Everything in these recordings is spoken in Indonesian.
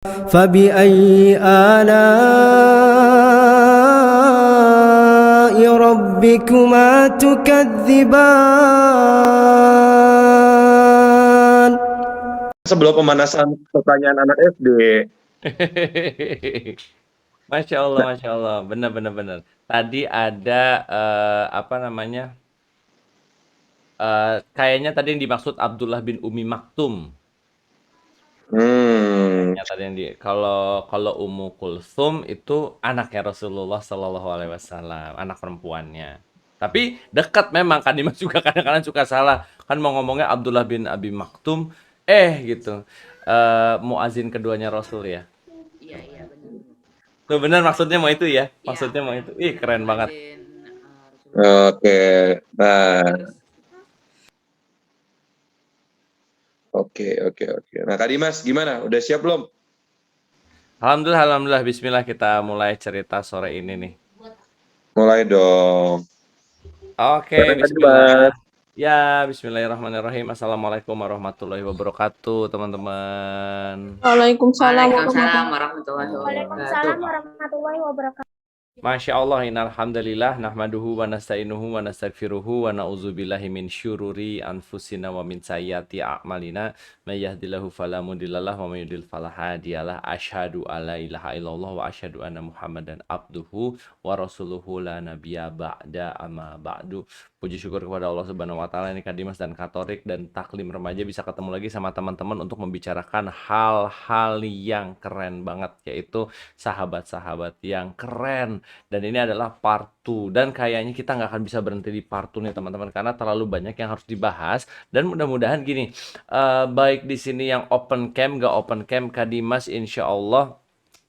فبأي آلاء ربكما تكذبان. Sebelum pemanasan pertanyaan anak SD. Masya Allah, Masya Allah. Benar, benar, benar. Tadi ada, apa namanya, kayaknya tadi yang dimaksud Abdullah bin Umi Maktum. Ya, tadi yang kalau Ummu Kulsum itu anaknya Rasulullah Shallallahu Alaihi Wasallam, anak perempuannya. Tapi dekat memang kan Dimas juga kadang-kadang suka salah. Kan mau ngomongnya Abdullah bin Abi Maktum, gitu. Muazin keduanya Rasul ya. Iya benar. Tuh benar maksudnya mau itu ya? Iya. Maksudnya mau itu. Ih, keren banget. Oke. Nah, oke. Nah, Kak Dimas gimana? Udah siap belum? Alhamdulillah, bismillah kita mulai cerita sore ini nih. Mulai dong. Oke, Silakan, Kak bismillah. Dimas. Ya, bismillahirrahmanirrahim. Assalamualaikum warahmatullahi wabarakatuh, teman-teman. Waalaikumsalam warahmatullahi Waalaikumsalam wabarakatuh. warahmatullahi wabarakatuh. Masya Allah, innalhamdulillah, nahmaduhu wa nasta'inuhu wa nastaghfiruhu wa na'udzubillahi min syururi anfusina wa min sayyati a'malina may yahdihillahu fala mudhillalah wa may yudhlil fala hadiyalah asyhadu alla ilaha illallah wa asyhadu anna muhammadan abduhu wa rasuluhu la nabiyya ba'da amma ba'du. Puji syukur kepada Allah Subhanahu wa taala, ini Kak Dimas dan Kak Torik dan Taklim Remaja bisa ketemu lagi sama teman-teman untuk membicarakan hal-hal yang keren banget, yaitu sahabat-sahabat yang keren. Dan ini adalah part 2. Dan kayaknya kita nggak akan bisa berhenti di part 2 nih teman-teman, karena terlalu banyak yang harus dibahas. Dan mudah-mudahan gini, baik di sini yang open cam, nggak open cam, Kak Dimas insya Allah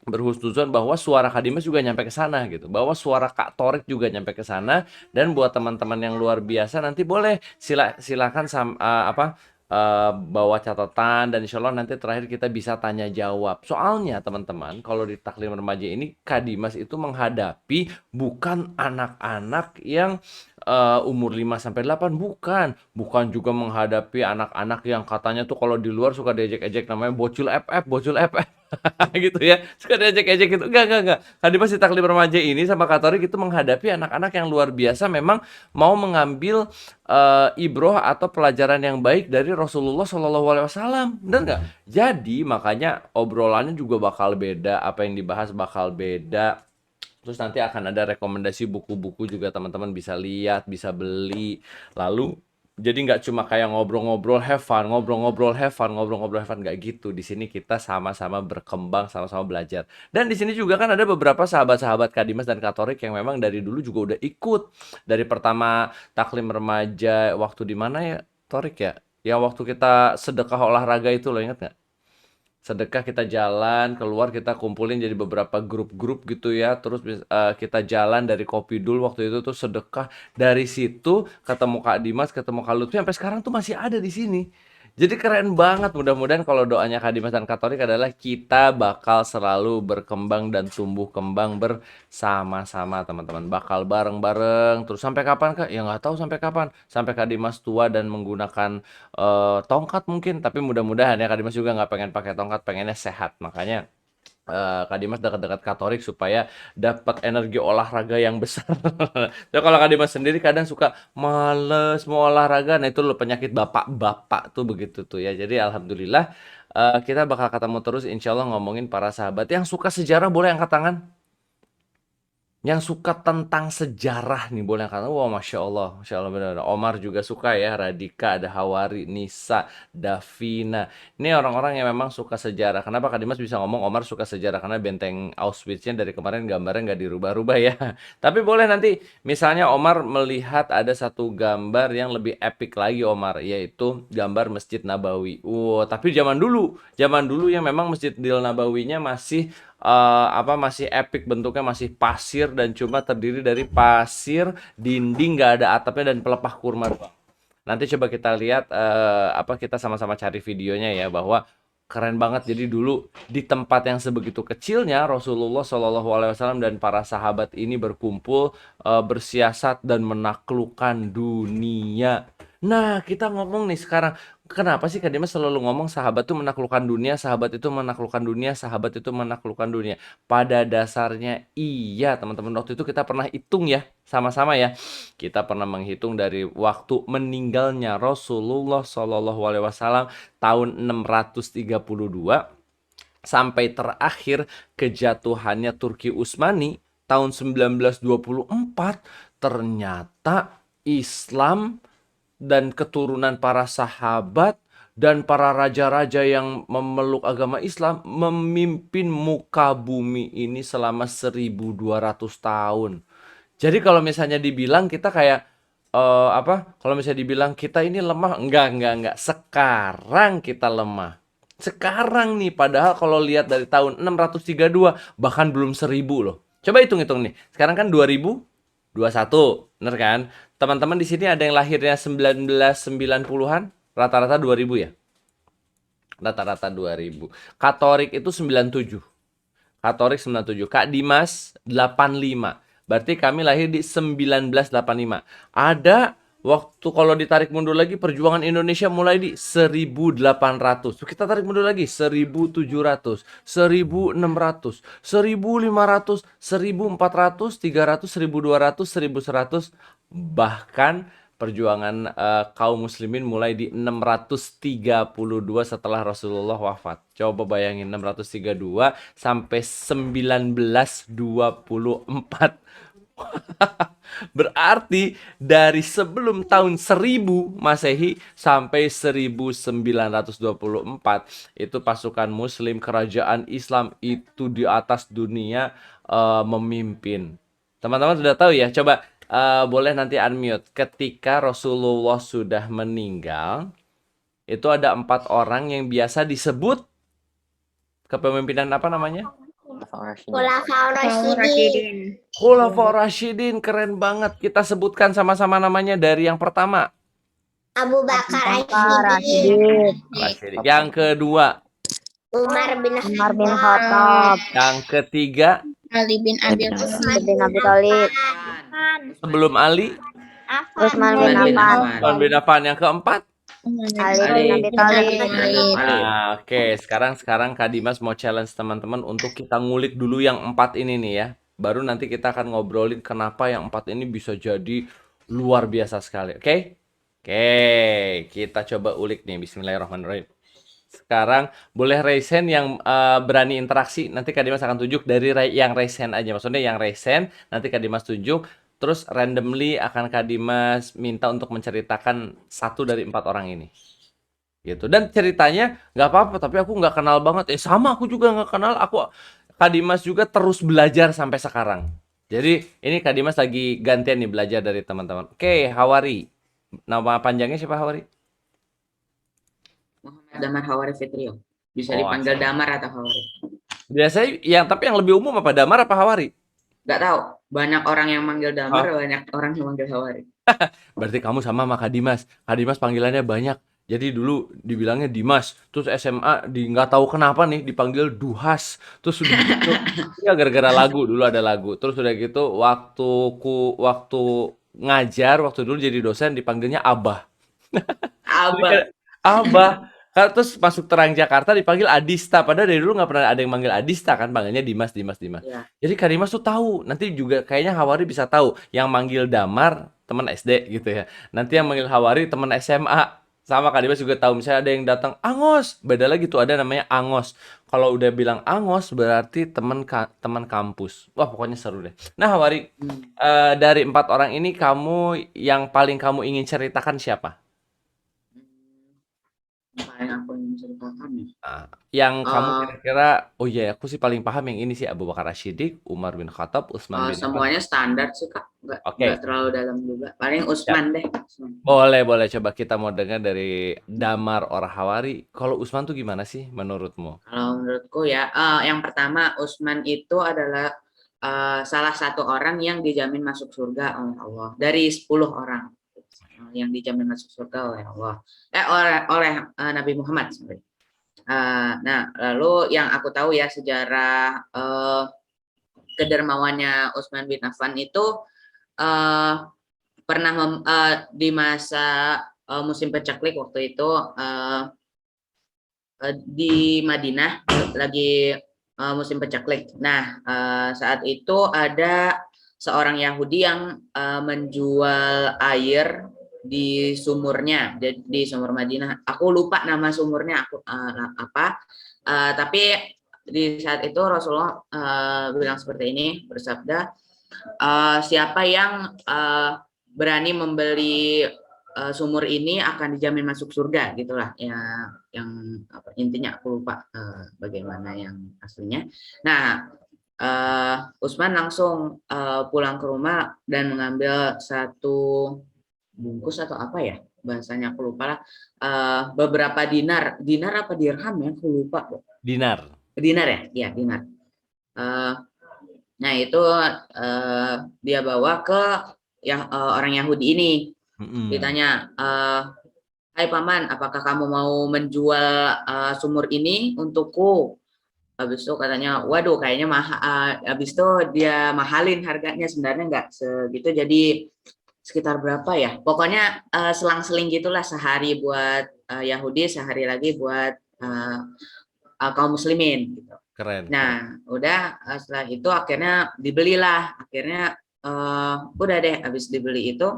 berhusnuzon bahwa suara Kak Dimas juga nyampe ke sana gitu, bahwa suara Kak Torik juga nyampe ke sana. Dan buat teman-teman yang luar biasa nanti boleh silakan bawa catatan, dan insya Allah nanti terakhir kita bisa tanya jawab. Soalnya teman-teman, kalau di Taklim Remaja ini Kak Dimas itu menghadapi bukan anak-anak yang umur 5 sampai 8, bukan juga menghadapi anak-anak yang katanya tuh kalau di luar suka diejek-ejek, namanya bocil FF gitu ya, suka diejek-ejek gitu. Enggak. Tadi pas di Taklim Remaja ini sama Kak Torik itu menghadapi anak-anak yang luar biasa, memang mau mengambil ibroh atau pelajaran yang baik dari Rasulullah Shallallahu Alaihi Wasallam, bener nggak? Jadi makanya obrolannya juga bakal beda, apa yang dibahas bakal beda. Terus nanti akan ada rekomendasi buku-buku juga, teman-teman bisa lihat, bisa beli. Lalu jadi nggak cuma kayak ngobrol-ngobrol have fun, ngobrol-ngobrol have fun, nggak gitu. Di sini kita sama-sama berkembang, sama-sama belajar. Dan di sini juga kan ada beberapa sahabat-sahabat Kak Dimas dan Kak Torik yang memang dari dulu juga udah ikut. Dari pertama Taklim Remaja waktu di mana ya, Torik ya? Yang waktu kita sedekah olahraga itu, lo ingat nggak? Sedekah, kita jalan keluar, kita kumpulin jadi beberapa grup-grup gitu ya. Terus kita jalan dari Kopidul waktu itu tuh sedekah. Dari situ ketemu Kak Dimas, ketemu Kak Lutfi, sampai sekarang tuh masih ada di sini. Jadi keren banget. Mudah-mudahan kalau doanya Kak Dimas dan Kak Torik adalah kita bakal selalu berkembang dan tumbuh kembang bersama-sama, teman-teman. Bakal bareng-bareng. Terus sampai kapan Kak? Ya nggak tahu sampai kapan. Sampai Kak Dimas tua dan menggunakan tongkat mungkin. Tapi mudah-mudahan ya, Kak Dimas juga nggak pengen pakai tongkat, pengennya sehat. Makanya Kak Dimas dekat-dekat Katolik supaya dapat energi olahraga yang besar. Jadi kalau Kak Dimas sendiri kadang suka males mau olahraga, nah itu loh penyakit bapak-bapak tuh begitu tuh ya. Jadi alhamdulillah kita bakal ketemu terus insya Allah ngomongin para sahabat. Yang suka sejarah boleh angkat tangan. Yang suka tentang sejarah nih boleh angkat tangan. Wah, Masya Allah benar. Omar juga suka ya, Radika, ada Hawari, Nisa, Davina. Ini orang-orang yang memang suka sejarah. Kenapa Kak Dimas bisa ngomong Omar suka sejarah? Karena benteng Auschwitz-nya dari kemarin gambarnya nggak dirubah-rubah ya. Tapi boleh nanti misalnya Omar melihat ada satu gambar yang lebih epic lagi Omar, yaitu gambar Masjid Nabawi. Wow, tapi zaman dulu yang memang Masjidil Nabawinya masih masih epic, bentuknya masih pasir dan cuma terdiri dari pasir, dinding, nggak ada atapnya, dan pelepah kurma doang. Nanti coba kita lihat kita sama-sama cari videonya ya, bahwa keren banget. Jadi dulu di tempat yang sebegitu kecilnya Rasulullah Shallallahu Alaihi Wasallam dan para sahabat ini berkumpul, bersiasat dan menaklukkan dunia. Nah, kita ngomong nih sekarang, kenapa sih Kak Dimas selalu ngomong sahabat itu menaklukkan dunia, sahabat itu menaklukkan dunia, sahabat itu menaklukkan dunia. Pada dasarnya iya, teman-teman. Waktu itu kita pernah hitung ya, sama-sama ya. Kita pernah menghitung dari waktu meninggalnya Rasulullah SAW tahun 632 sampai terakhir kejatuhannya Turki Utsmani tahun 1924. Ternyata Islam dan keturunan para sahabat dan para raja-raja yang memeluk agama Islam memimpin muka bumi ini selama 1200 tahun. Jadi kalau misalnya dibilang kita kayak apa? Kalau misalnya dibilang kita ini lemah, enggak. Sekarang kita lemah. Sekarang nih, padahal kalau lihat dari tahun 632 bahkan belum 1000 loh. Coba hitung-hitung nih. Sekarang kan 2021, bener kan? Teman-teman di sini ada yang lahirnya 1990-an, rata-rata 2000 ya. Rata-rata 2000. Katolik itu 97. Katolik 97. Kak Dimas 85. Berarti kami lahir di 1985. Ada waktu kalau ditarik mundur lagi perjuangan Indonesia mulai di 1800. Kita tarik mundur lagi 1700, 1600, 1500, 1400, 300, 1200, 1100, bahkan perjuangan kaum muslimin mulai di 632 setelah Rasulullah wafat. Coba bayangin 632 sampai 1924. Berarti dari sebelum tahun 1000 Masehi sampai 1924 itu pasukan muslim kerajaan Islam itu di atas dunia memimpin. Teman-teman sudah tahu ya? Coba boleh nanti unmute. Ketika Rasulullah sudah meninggal, itu ada 4 orang yang biasa disebut kepemimpinan apa namanya? Khulafaur Rasyidin. Khulafaur Rasyidin, keren banget. Kita sebutkan sama-sama namanya dari yang pertama. Abu Bakar Rasyidin. Rasyidin. Yang kedua. Umar bin Khattab. Yang ketiga. Ali bin Abi Thalib. Sebelum Ali. Utsman bin Affan. Utsman bin Affan. Yang keempat. Ali bin Abi Thalib. Oke, sekarang Kak Dimas mau challenge teman-teman untuk kita ngulik dulu yang 4 ini nih ya. Baru nanti kita akan ngobrolin kenapa yang 4 ini bisa jadi luar biasa sekali. Oke? Oke, kita coba ulik nih. Bismillahirrahmanirrahim. Sekarang boleh raise hand yang berani interaksi. Nanti Kak Dimas akan tunjuk dari yang raise hand aja. Maksudnya yang raise hand, nanti Kak Dimas tunjuk. Terus randomly akan Kak Dimas minta untuk menceritakan 1 dari 4 orang ini. Gitu. Dan ceritanya nggak apa-apa, tapi aku nggak kenal banget. Sama aku juga nggak kenal. Kak Dimas juga terus belajar sampai sekarang. Jadi ini Kak Dimas lagi gantian nih belajar dari teman-teman. Oke, Hawari. Nama panjangnya siapa Hawari? Muhammad Damar Hawari Fitrio. Bisa dipanggil Damar atau Hawari. Biasanya tapi yang lebih umum apa Damar apa Hawari? Nggak tahu. Banyak orang yang manggil Damar, banyak orang yang manggil Hawari. Berarti kamu sama Kak Dimas. Kak Dimas panggilannya banyak. Jadi dulu dibilangnya Dimas, terus SMA nggak tahu kenapa nih dipanggil Duhas, terus udah gitu ya gara-gara lagu, dulu ada lagu, terus udah gitu waktu ngajar, waktu dulu jadi dosen dipanggilnya Abah. Abah. Terus masuk Terang Jakarta dipanggil Adista, padahal dari dulu nggak pernah ada yang manggil Adista kan, panggilnya Dimas. Ya. Jadi Kak Dimas tuh tahu, nanti juga kayaknya Hawari bisa tahu, yang manggil Damar teman SD gitu ya, nanti yang manggil Hawari teman SMA. Sama Kak Dimas juga tahu, misalnya ada yang datang Angos, beda lagi tuh ada namanya Angos. Kalau udah bilang Angos berarti teman kampus. Wah pokoknya seru deh. Nah Hawari, dari 4 orang ini kamu yang paling kamu ingin ceritakan siapa? Paling aku ingin ceritakan ya. Yang kamu kira-kira, oh iya aku sih paling paham yang ini sih, Abu Bakar As-Siddiq, Umar bin Khattab, Utsman bin Affan. Semuanya standar sih Kak, nggak terlalu dalam juga. Paling Utsman deh. Boleh coba kita mau dengar dari Damar or Hawari. Kalau Utsman tuh gimana sih menurutmu? Kalau menurutku ya, yang pertama Utsman itu adalah salah satu orang yang dijamin masuk surga oleh Allah dari 10 orang yang dijamin masuk surga oleh Allah, oleh Nabi Muhammad. Nah, lalu yang aku tahu ya sejarah kedermawannya Utsman bin Affan itu pernah di masa musim pacaklik waktu itu di Madinah lagi musim pacaklik. Nah, saat itu ada seorang Yahudi yang menjual air di sumurnya, di sumur Madinah. Aku lupa nama sumurnya apa. Tapi di saat itu Rasulullah bilang seperti ini, bersabda, siapa yang berani membeli sumur ini akan dijamin masuk surga, gitulah ya, yang intinya aku lupa bagaimana yang aslinya. Nah, Utsman langsung pulang ke rumah dan mengambil satu bungkus atau apa ya bahasanya, aku lupa lah, beberapa dinar apa dirham ya, aku lupa. Dinar. Dinar ya, ya dinar. Nah itu dia bawa ke orang Yahudi ini. Ditanya, hai paman, apakah kamu mau menjual sumur ini untukku? Habis itu katanya, waduh kayaknya mahal. Habis itu dia mahalin harganya, sebenarnya nggak segitu, jadi sekitar berapa ya? Pokoknya selang-seling gitulah, sehari buat Yahudi, sehari lagi buat kaum muslimin gitu. Keren. Nah, udah setelah itu akhirnya dibelilah. Akhirnya udah deh, habis dibeli itu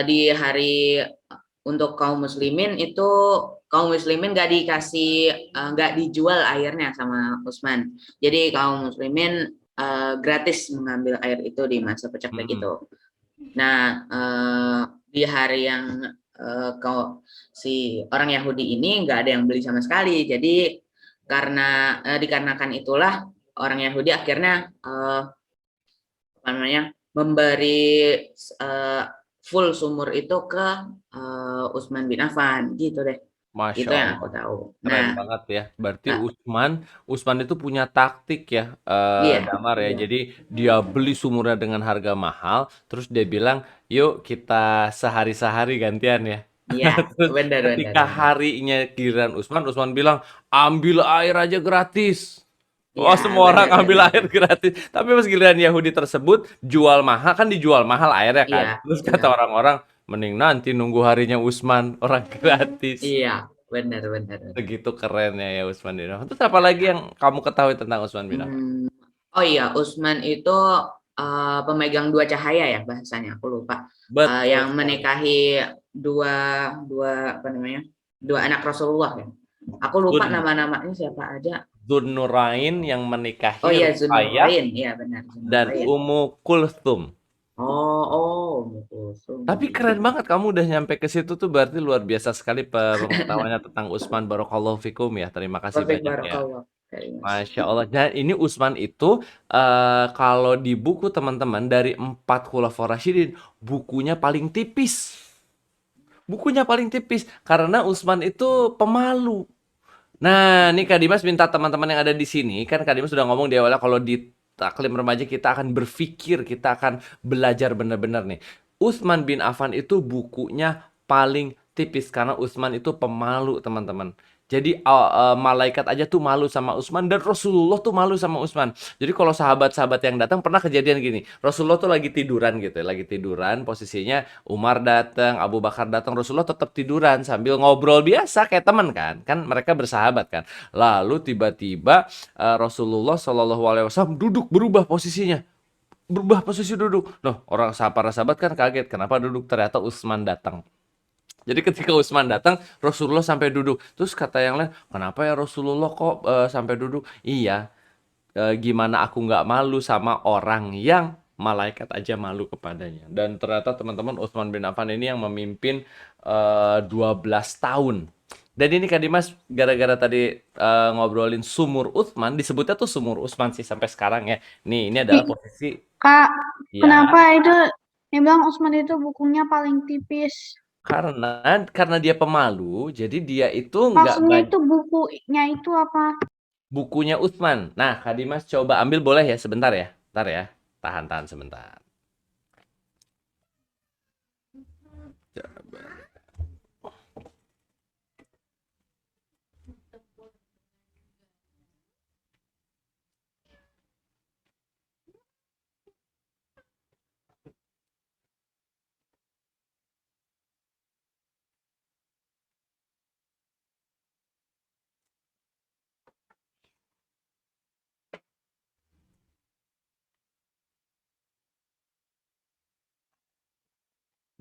di hari untuk kaum muslimin itu, kaum muslimin nggak dikasih, nggak dijual airnya sama Utsman. Jadi kaum muslimin gratis mengambil air itu di masa pacaklik itu. Nah, di hari yang si orang Yahudi ini nggak ada yang beli sama sekali. Jadi dikarenakan itulah orang Yahudi akhirnya apa namanya, memberi full sumur itu ke Utsman bin Affan, gitu deh. Masya Itu yang Allah. aku tahu. Keren Nah, banget ya. Berarti Utsman itu punya taktik ya, iya, Damar ya. iya, Jadi dia beli sumurnya dengan harga mahal, terus dia bilang, yuk kita sehari-sehari gantian ya. iya, Terus benar, benar, ketika benar. harinya giliran Utsman bilang, ambil air aja gratis. Iya, Wah, semua orang benar, ambil benar, air gratis. Tapi pas giliran Yahudi tersebut jual mahal, kan dijual mahal airnya iya, kan. Terus kata benar, orang-orang, mending nanti nunggu harinya Utsman, orang gratis. iya, benar, benar, benar. Begitu kerennya ya Utsman bin Affan. Terus apa lagi yang kamu ketahui tentang Utsman bin Affan? Oh iya, Utsman itu pemegang dua cahaya ya bahasanya, aku lupa. Betul Yang sekali. menikahi dua dua apa namanya, dua anak Rasulullah ya. Aku lupa Dzun nama-namanya siapa aja. Dzun-Nurain yang Oh menikahi iya, Ruqayyah Zunnurain, iya benar, dan Zunnurain. Ummu Kulthum. Kulsum. Tapi keren banget kamu udah nyampe ke situ tuh, berarti luar biasa sekali pengetahuannya tentang Utsman. Barakallahu fikum ya. Terima kasih Taufik banyak ya. barakallah. Mas. Masya Allah. Dan ini Utsman itu kalau di buku teman-teman dari 4 Khulafaur Rasyidin, bukunya paling tipis. Bukunya paling tipis karena Utsman itu pemalu. Nah, ini Kak Dimas minta teman-teman yang ada di sini, kan Kak Dimas sudah ngomong di awalnya kalau di taklim remaja kita akan berpikir, kita akan belajar benar-benar nih. Utsman bin Affan itu bukunya paling tipis karena Utsman itu pemalu, teman-teman. Jadi malaikat aja tuh malu sama Utsman, dan Rasulullah tuh malu sama Utsman. Jadi kalau sahabat-sahabat yang datang pernah kejadian gini, Rasulullah tuh lagi tiduran gitu ya, lagi tiduran posisinya, Umar datang, Abu Bakar datang, Rasulullah tetap tiduran sambil ngobrol biasa kayak teman kan, kan mereka bersahabat kan. Lalu tiba-tiba Rasulullah Shallallahu Alaihi Wasallam duduk, berubah posisi duduk. Loh, orang para sahabat kan kaget, kenapa duduk? Ternyata Utsman datang. Jadi ketika Utsman datang, Rasulullah sampai duduk. Terus kata yang lain, kenapa ya Rasulullah kok sampai duduk? Iya, gimana aku nggak malu sama orang yang malaikat aja malu kepadanya. Dan ternyata teman-teman, Utsman bin Affan ini yang memimpin 12 tahun. Dan ini Kak Dimas, gara-gara tadi ngobrolin sumur Utsman, disebutnya tuh sumur Utsman sih sampai sekarang ya. Nih, ini adalah posisi, Kak, ya, kenapa itu memang Usman itu bukunya paling tipis? karena dia pemalu, jadi dia itu nggak Maksudnya banyak itu bukunya itu apa? bukunya Utsman. Nah, Kak Dimas coba ambil boleh ya sebentar ya. Bentar ya. Tahan-tahan sebentar.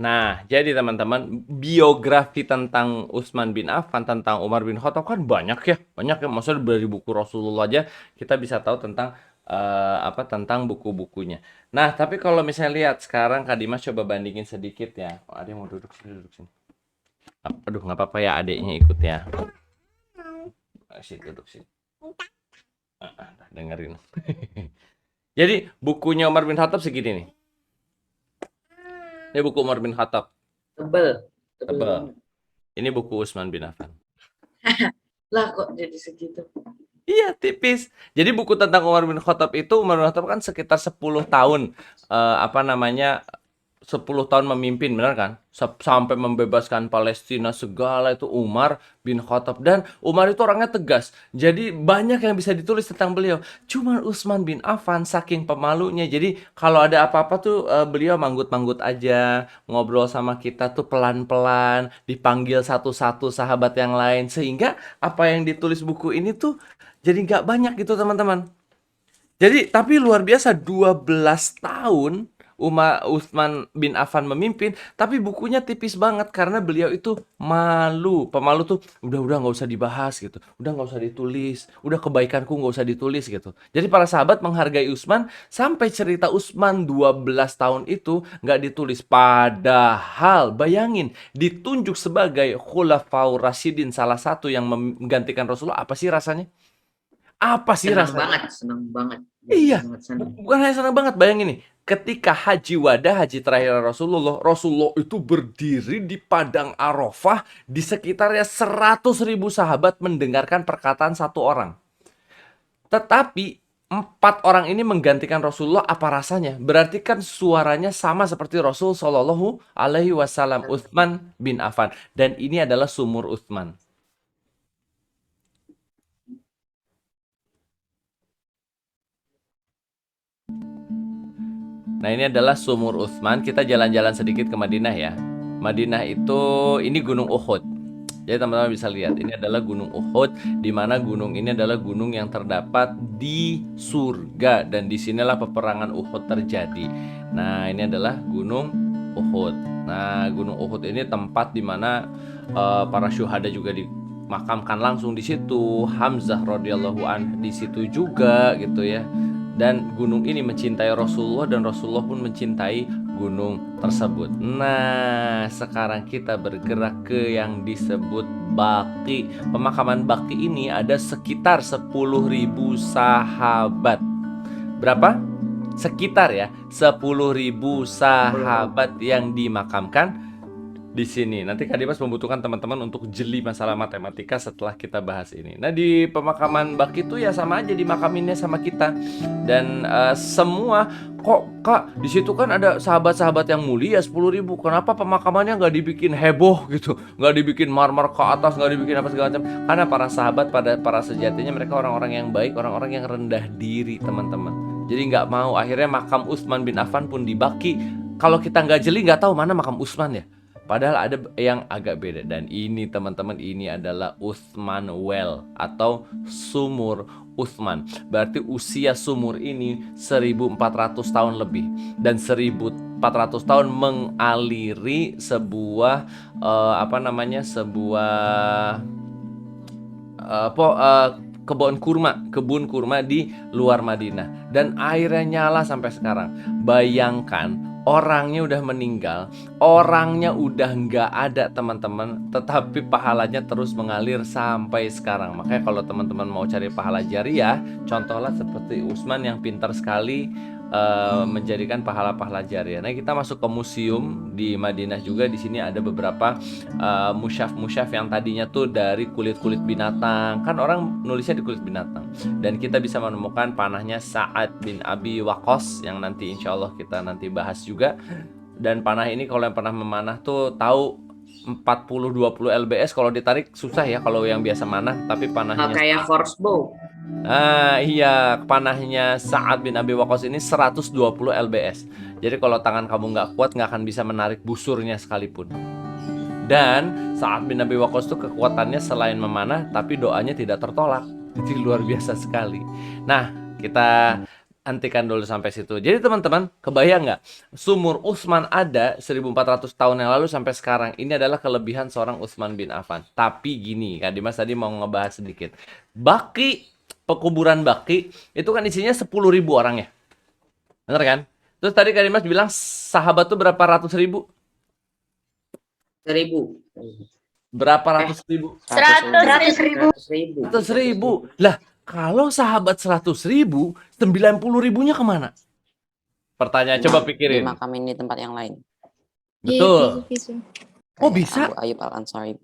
Nah, jadi teman-teman, biografi tentang Utsman bin Affan, tentang Umar bin Khattab kan banyak ya. Banyak ya, maksudnya dari buku Rasulullah aja kita bisa tahu tentang tentang buku-bukunya. Nah, tapi kalau misalnya lihat sekarang Kak Dimas coba bandingin sedikit ya. Oh, ada yang mau duduk sini, duduk sini. Aduh, nggak apa-apa ya adiknya ikut ya. Sini, duduk sini. Dengerin. Jadi, bukunya Umar bin Khattab segini nih. Ini buku Umar bin Khattab. Tebel. Tebel. banget. Ini buku Utsman bin Affan. Lah kok jadi segitu? Iya, tipis. Jadi buku tentang Umar bin Khattab itu, Umar bin Khattab kan sekitar 10 tahun 10 tahun memimpin, benar kan? Sampai membebaskan Palestina segala itu Umar bin Khattab, dan Umar itu orangnya tegas. Jadi banyak yang bisa ditulis tentang beliau. Cuman Utsman bin Affan saking pemalunya. Jadi kalau ada apa-apa tuh beliau manggut-manggut aja, ngobrol sama kita tuh pelan-pelan, dipanggil satu-satu sahabat yang lain, sehingga apa yang ditulis buku ini tuh jadi nggak banyak gitu teman-teman. Jadi tapi luar biasa 12 tahun Utsman bin Affan memimpin, tapi bukunya tipis banget karena beliau itu malu. Pemalu tuh udah nggak usah dibahas gitu. Udah nggak usah ditulis. Udah kebaikanku nggak usah ditulis gitu. Jadi para sahabat menghargai Utsman sampai cerita Utsman 12 tahun itu nggak ditulis. Padahal bayangin ditunjuk sebagai Khulafaur Rasyidin, salah satu yang menggantikan Rasulullah. Apa sih rasanya? Apa sih Senang rasanya? banget, senang banget. Iya, Sangat senang. bukan hanya senang banget, bayangin nih. Ketika haji wada, haji terakhir Rasulullah itu berdiri di padang Arafah, di sekitarnya 100.000 sahabat mendengarkan perkataan satu orang. Tetapi 4 orang ini menggantikan Rasulullah, apa rasanya? Berarti kan suaranya sama seperti Rasul Shallallahu Alaihi Wasallam, Utsman bin Affan. Dan ini adalah sumur Utsman. Nah, ini adalah sumur Utsman. Kita jalan-jalan sedikit ke Madinah ya. Madinah itu, ini Gunung Uhud. Jadi teman-teman bisa lihat, ini adalah Gunung Uhud, di mana gunung ini adalah gunung yang terdapat di surga, dan disinilah peperangan Uhud terjadi. Nah, ini adalah Gunung Uhud. Nah, Gunung Uhud ini tempat di mana para syuhada juga dimakamkan langsung di situ. Hamzah radhiyallahu anhu di situ juga gitu ya. Dan gunung ini mencintai Rasulullah, dan Rasulullah pun mencintai gunung tersebut. Nah, sekarang kita bergerak ke yang disebut Baqi. Pemakaman Baqi ini ada sekitar 10.000 sahabat. Berapa? Sekitar ya, 10.000 sahabat yang dimakamkan di sini. Nanti Kak Dimas membutuhkan teman-teman untuk jeli masalah matematika setelah kita bahas ini. Nah, di pemakaman Baqi itu ya sama aja dimakaminnya sama kita. Dan semua, kok Kak, di situ kan ada sahabat-sahabat yang mulia 10.000. Kenapa pemakamannya nggak dibikin heboh gitu? Nggak dibikin marmer ke atas, nggak dibikin apa segala macam? Karena para sahabat para sejatinya mereka orang-orang yang baik, orang-orang yang rendah diri, teman-teman. Jadi nggak mau, akhirnya makam Utsman bin Affan pun di Baqi. Kalau kita nggak jeli nggak tahu mana makam Utsman ya. Padahal ada yang agak beda. Dan ini teman-teman, ini adalah Utsman Well atau sumur Utsman. Berarti usia sumur ini 1.400 tahun lebih. Dan 1.400 tahun mengaliri sebuah kebun kurma di luar Madinah. Dan airnya nyala sampai sekarang. Bayangkan, orangnya udah meninggal, orangnya udah nggak ada teman-teman, tetapi pahalanya terus mengalir sampai sekarang. Makanya kalau teman-teman mau cari pahala jariah, contohlah seperti Utsman yang pintar sekali menjadikan pahala-pahala jariah. Nah, kita masuk ke museum di Madinah juga. Di sini ada beberapa musyaf yang tadinya tuh dari kulit-kulit binatang. Kan orang nulisnya di kulit binatang. Dan kita bisa menemukan panahnya Sa'ad bin Abi Waqqas yang nanti insya Allah kita nanti bahas juga. Dan panah ini kalau yang pernah memanah tuh tahu 40-20 lbs. Kalau ditarik susah ya kalau yang biasa manah, tapi panahnya Kayak horsebow. Iya, panahnya Sa'ad bin Abi Waqqas ini 120 lbs. Jadi kalau tangan kamu nggak kuat, nggak akan bisa menarik busurnya sekalipun. Dan Sa'ad bin Abi Waqqas itu kekuatannya selain memanah, tapi doanya tidak tertolak. Jadi luar biasa sekali. Nah, kita hentikan dulu sampai situ. Jadi teman-teman, kebayang nggak? Sumur Utsman ada 1400 tahun yang lalu sampai sekarang. Ini adalah kelebihan seorang Utsman bin Affan. Tapi gini, Kak Dimas tadi mau ngebahas sedikit. Baki, pekuburan Baki, itu kan isinya 10.000 orang ya. Bener kan? Terus tadi Kak Dimas bilang sahabat tuh berapa ratus ribu? 1.000. Berapa ratus ribu? 100.000. 100.000. 100.000. Lah, kalau sahabat 100.000, 90.000-nya kemana? Pertanyaan, coba pikirin. Dimakamin di tempat yang lain. Betul. Oh, Kayak bisa? Abu Ayyub Al-Ansari.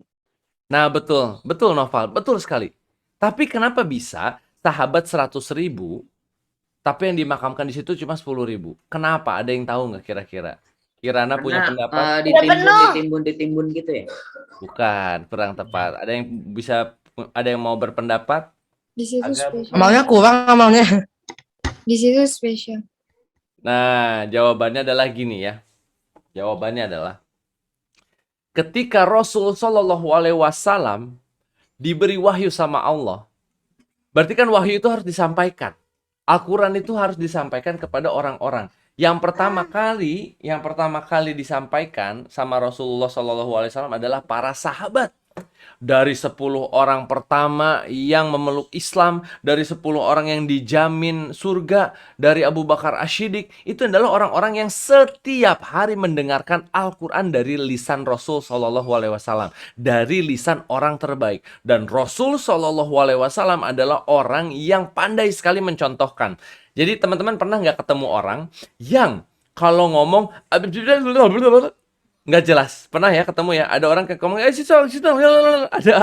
Nah, betul. Betul, Noval. Betul sekali. Tapi kenapa bisa sahabat 100.000, tapi yang dimakamkan di situ cuma 10.000? Kenapa? Ada yang tahu nggak kira-kira? Kirana punya pendapat? Ditimbun gitu ya? Bukan, kurang tepat. Ada yang mau berpendapat? Di situ spesial. Amalnya kurang amalnya. Di situ spesial. Nah, jawabannya adalah gini ya. Jawabannya adalah ketika Rasul Shallallahu Alaihi Wasallam diberi wahyu sama Allah, berarti kan wahyu itu harus disampaikan. Al-Quran itu harus disampaikan kepada orang-orang. Yang pertama kali disampaikan sama Rasulullah Shallallahu Alaihi Wasallam adalah para sahabat. Dari 10 orang pertama yang memeluk Islam, dari 10 orang yang dijamin surga, dari Abu Bakar Asy-Siddiq, itu adalah orang-orang yang setiap hari mendengarkan Al-Quran dari lisan Rasul Shallallahu Alaihi Wasallam, dari lisan orang terbaik. Dan Rasul Shallallahu Alaihi Wasallam adalah orang yang pandai sekali mencontohkan. Jadi teman-teman pernah nggak ketemu orang yang kalau ngomong nggak jelas? Pernah ya ketemu ya? Ada orang kayak ngomong,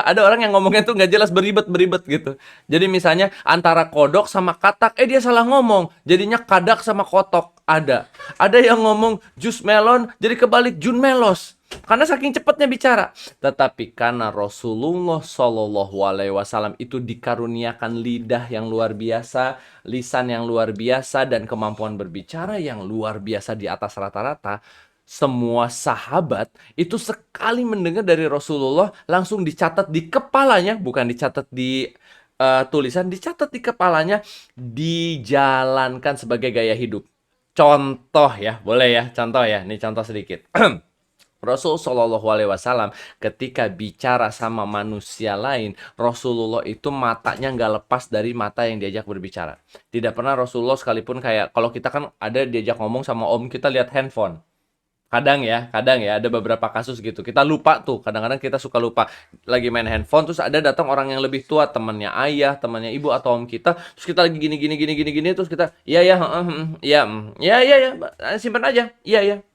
ada orang yang ngomongnya tuh nggak jelas, beribet gitu. Jadi misalnya antara kodok sama katak, dia salah ngomong, jadinya kadak sama kotok. Ada yang ngomong jus melon, jadi kebalik jun melos. Karena saking cepatnya bicara. Tetapi karena Rasulullah Shallallahu Alaihi Wasallam itu dikaruniakan lidah yang luar biasa, lisan yang luar biasa, dan kemampuan berbicara yang luar biasa di atas rata-rata, semua sahabat itu sekali mendengar dari Rasulullah langsung dicatat di kepalanya, bukan dicatat di tulisan, dicatat di kepalanya, dijalankan sebagai gaya hidup. Contoh ya, boleh ya, contoh ya, ini contoh sedikit. Rasul Shallallahu Alaihi Wasallam ketika bicara sama manusia lain, Rasulullah itu matanya nggak lepas dari mata yang diajak berbicara. Tidak pernah Rasulullah sekalipun kayak, kalau kita kan ada diajak ngomong sama om kita lihat handphone. Kadang ya ada beberapa kasus gitu. Kita lupa tuh, kadang-kadang kita suka lupa lagi main handphone, terus ada datang orang yang lebih tua, temannya ayah, temannya ibu atau om kita, terus kita lagi gini, terus kita iya simpan aja, iya.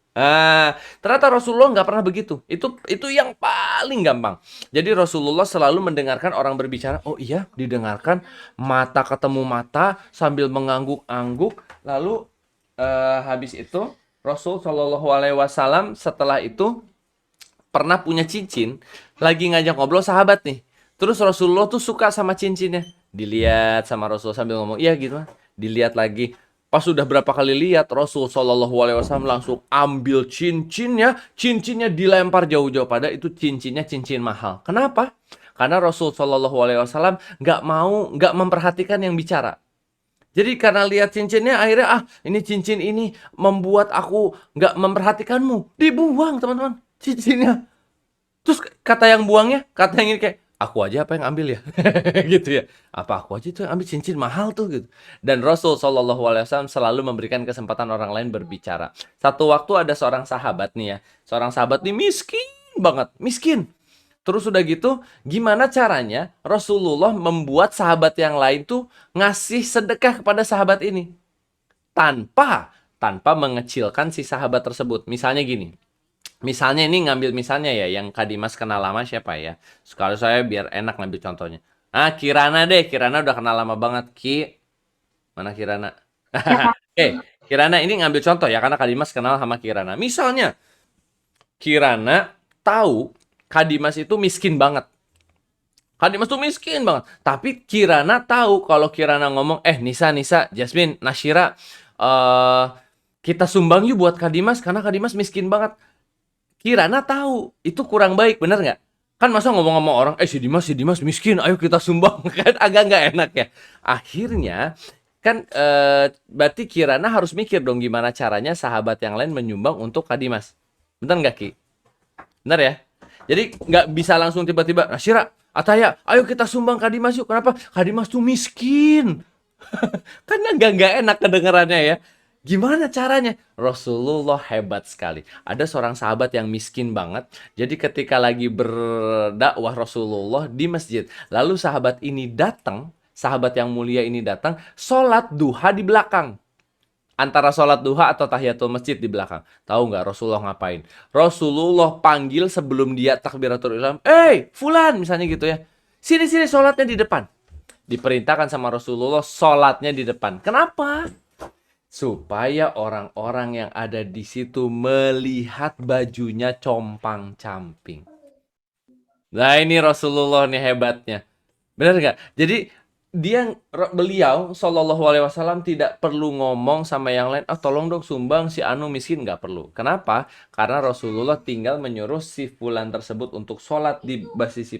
Ternyata Rasulullah nggak pernah begitu. Itu yang paling gampang. Jadi Rasulullah selalu mendengarkan orang berbicara. Oh iya, didengarkan, mata ketemu mata sambil mengangguk-angguk. Lalu habis itu Rasul Shallallahu Alaihi Wasallam setelah itu pernah punya cincin, lagi ngajak ngobrol sahabat nih. Terus Rasulullah tuh suka sama cincinnya. Dilihat sama Rasul sambil ngomong, iya gitu. Dilihat lagi. Pas sudah berapa kali lihat, Rasul Shallallahu Alaihi Wasallam langsung ambil cincinnya dilempar jauh-jauh, pada itu cincinnya cincin mahal. Kenapa? Karena Rasul Shallallahu Alaihi Wasallam nggak memperhatikan yang bicara. Jadi karena lihat cincinnya, akhirnya ini cincin ini membuat aku nggak memperhatikanmu. Dibuang teman-teman cincinnya. Terus kata yang buangnya, kata yang ini kayak, aku aja apa yang ambil ya? Gitu ya. Apa aku aja tuh yang ambil, cincin mahal tuh gitu. Dan Rasul Shallallahu Alaihi Wasallam selalu memberikan kesempatan orang lain berbicara. Satu waktu ada seorang sahabat nih ya. Seorang sahabat nih miskin banget. Miskin. Terus udah gitu, gimana caranya Rasulullah membuat sahabat yang lain tuh ngasih sedekah kepada sahabat ini? Tanpa mengecilkan si sahabat tersebut. Misalnya gini. Misalnya ini ngambil misalnya ya, yang Kak Dimas kenal lama siapa ya? Sekali saya biar enak ngambil contohnya. Kirana deh, Kirana udah kenal lama banget. Mana Kirana? Kirana ini ngambil contoh ya, karena Kak Dimas kenal sama Kirana. Misalnya, Kirana tahu Kak Dimas itu miskin banget. Kak Dimas tuh miskin banget. Tapi Kirana tahu kalau Kirana ngomong, Nisa, Jasmine, Nashira, kita sumbang yuk buat Kak Dimas, karena Kak Dimas miskin banget. Kirana tahu itu kurang baik, bener nggak? Kan masa ngomong sama orang, si Dimas miskin, ayo kita sumbang. Kan agak nggak enak ya. Akhirnya Kan berarti Kirana harus mikir dong gimana caranya sahabat yang lain menyumbang untuk Kak Dimas. Bener nggak, Ki? Bener ya? Jadi nggak bisa langsung tiba-tiba, nah Syira, Ataya, ayo kita sumbang Kak Dimas yuk. Kenapa? Kak Dimas tuh miskin. Kan nggak enak kedengarannya ya. Gimana caranya? Rasulullah hebat sekali. Ada seorang sahabat yang miskin banget. Jadi ketika lagi berdakwah Rasulullah di masjid, lalu sahabat ini datang, sahabat yang mulia ini datang, sholat duha di belakang. Antara sholat duha atau tahiyatul masjid di belakang. Tahu nggak Rasulullah ngapain? Rasulullah panggil sebelum dia takbiratul ihram. Fulan misalnya gitu ya. Sini sholatnya di depan. Diperintahkan sama Rasulullah sholatnya di depan. Kenapa? Supaya orang-orang yang ada di situ melihat bajunya compang-camping. Nah ini Rasulullah nih hebatnya. Benar nggak? Jadi beliau Shallallahu Alaihi Wasallam tidak perlu ngomong sama yang lain, tolong dong sumbang si Anu miskin, nggak perlu. Kenapa? Karena Rasulullah tinggal menyuruh si fulan tersebut untuk sholat di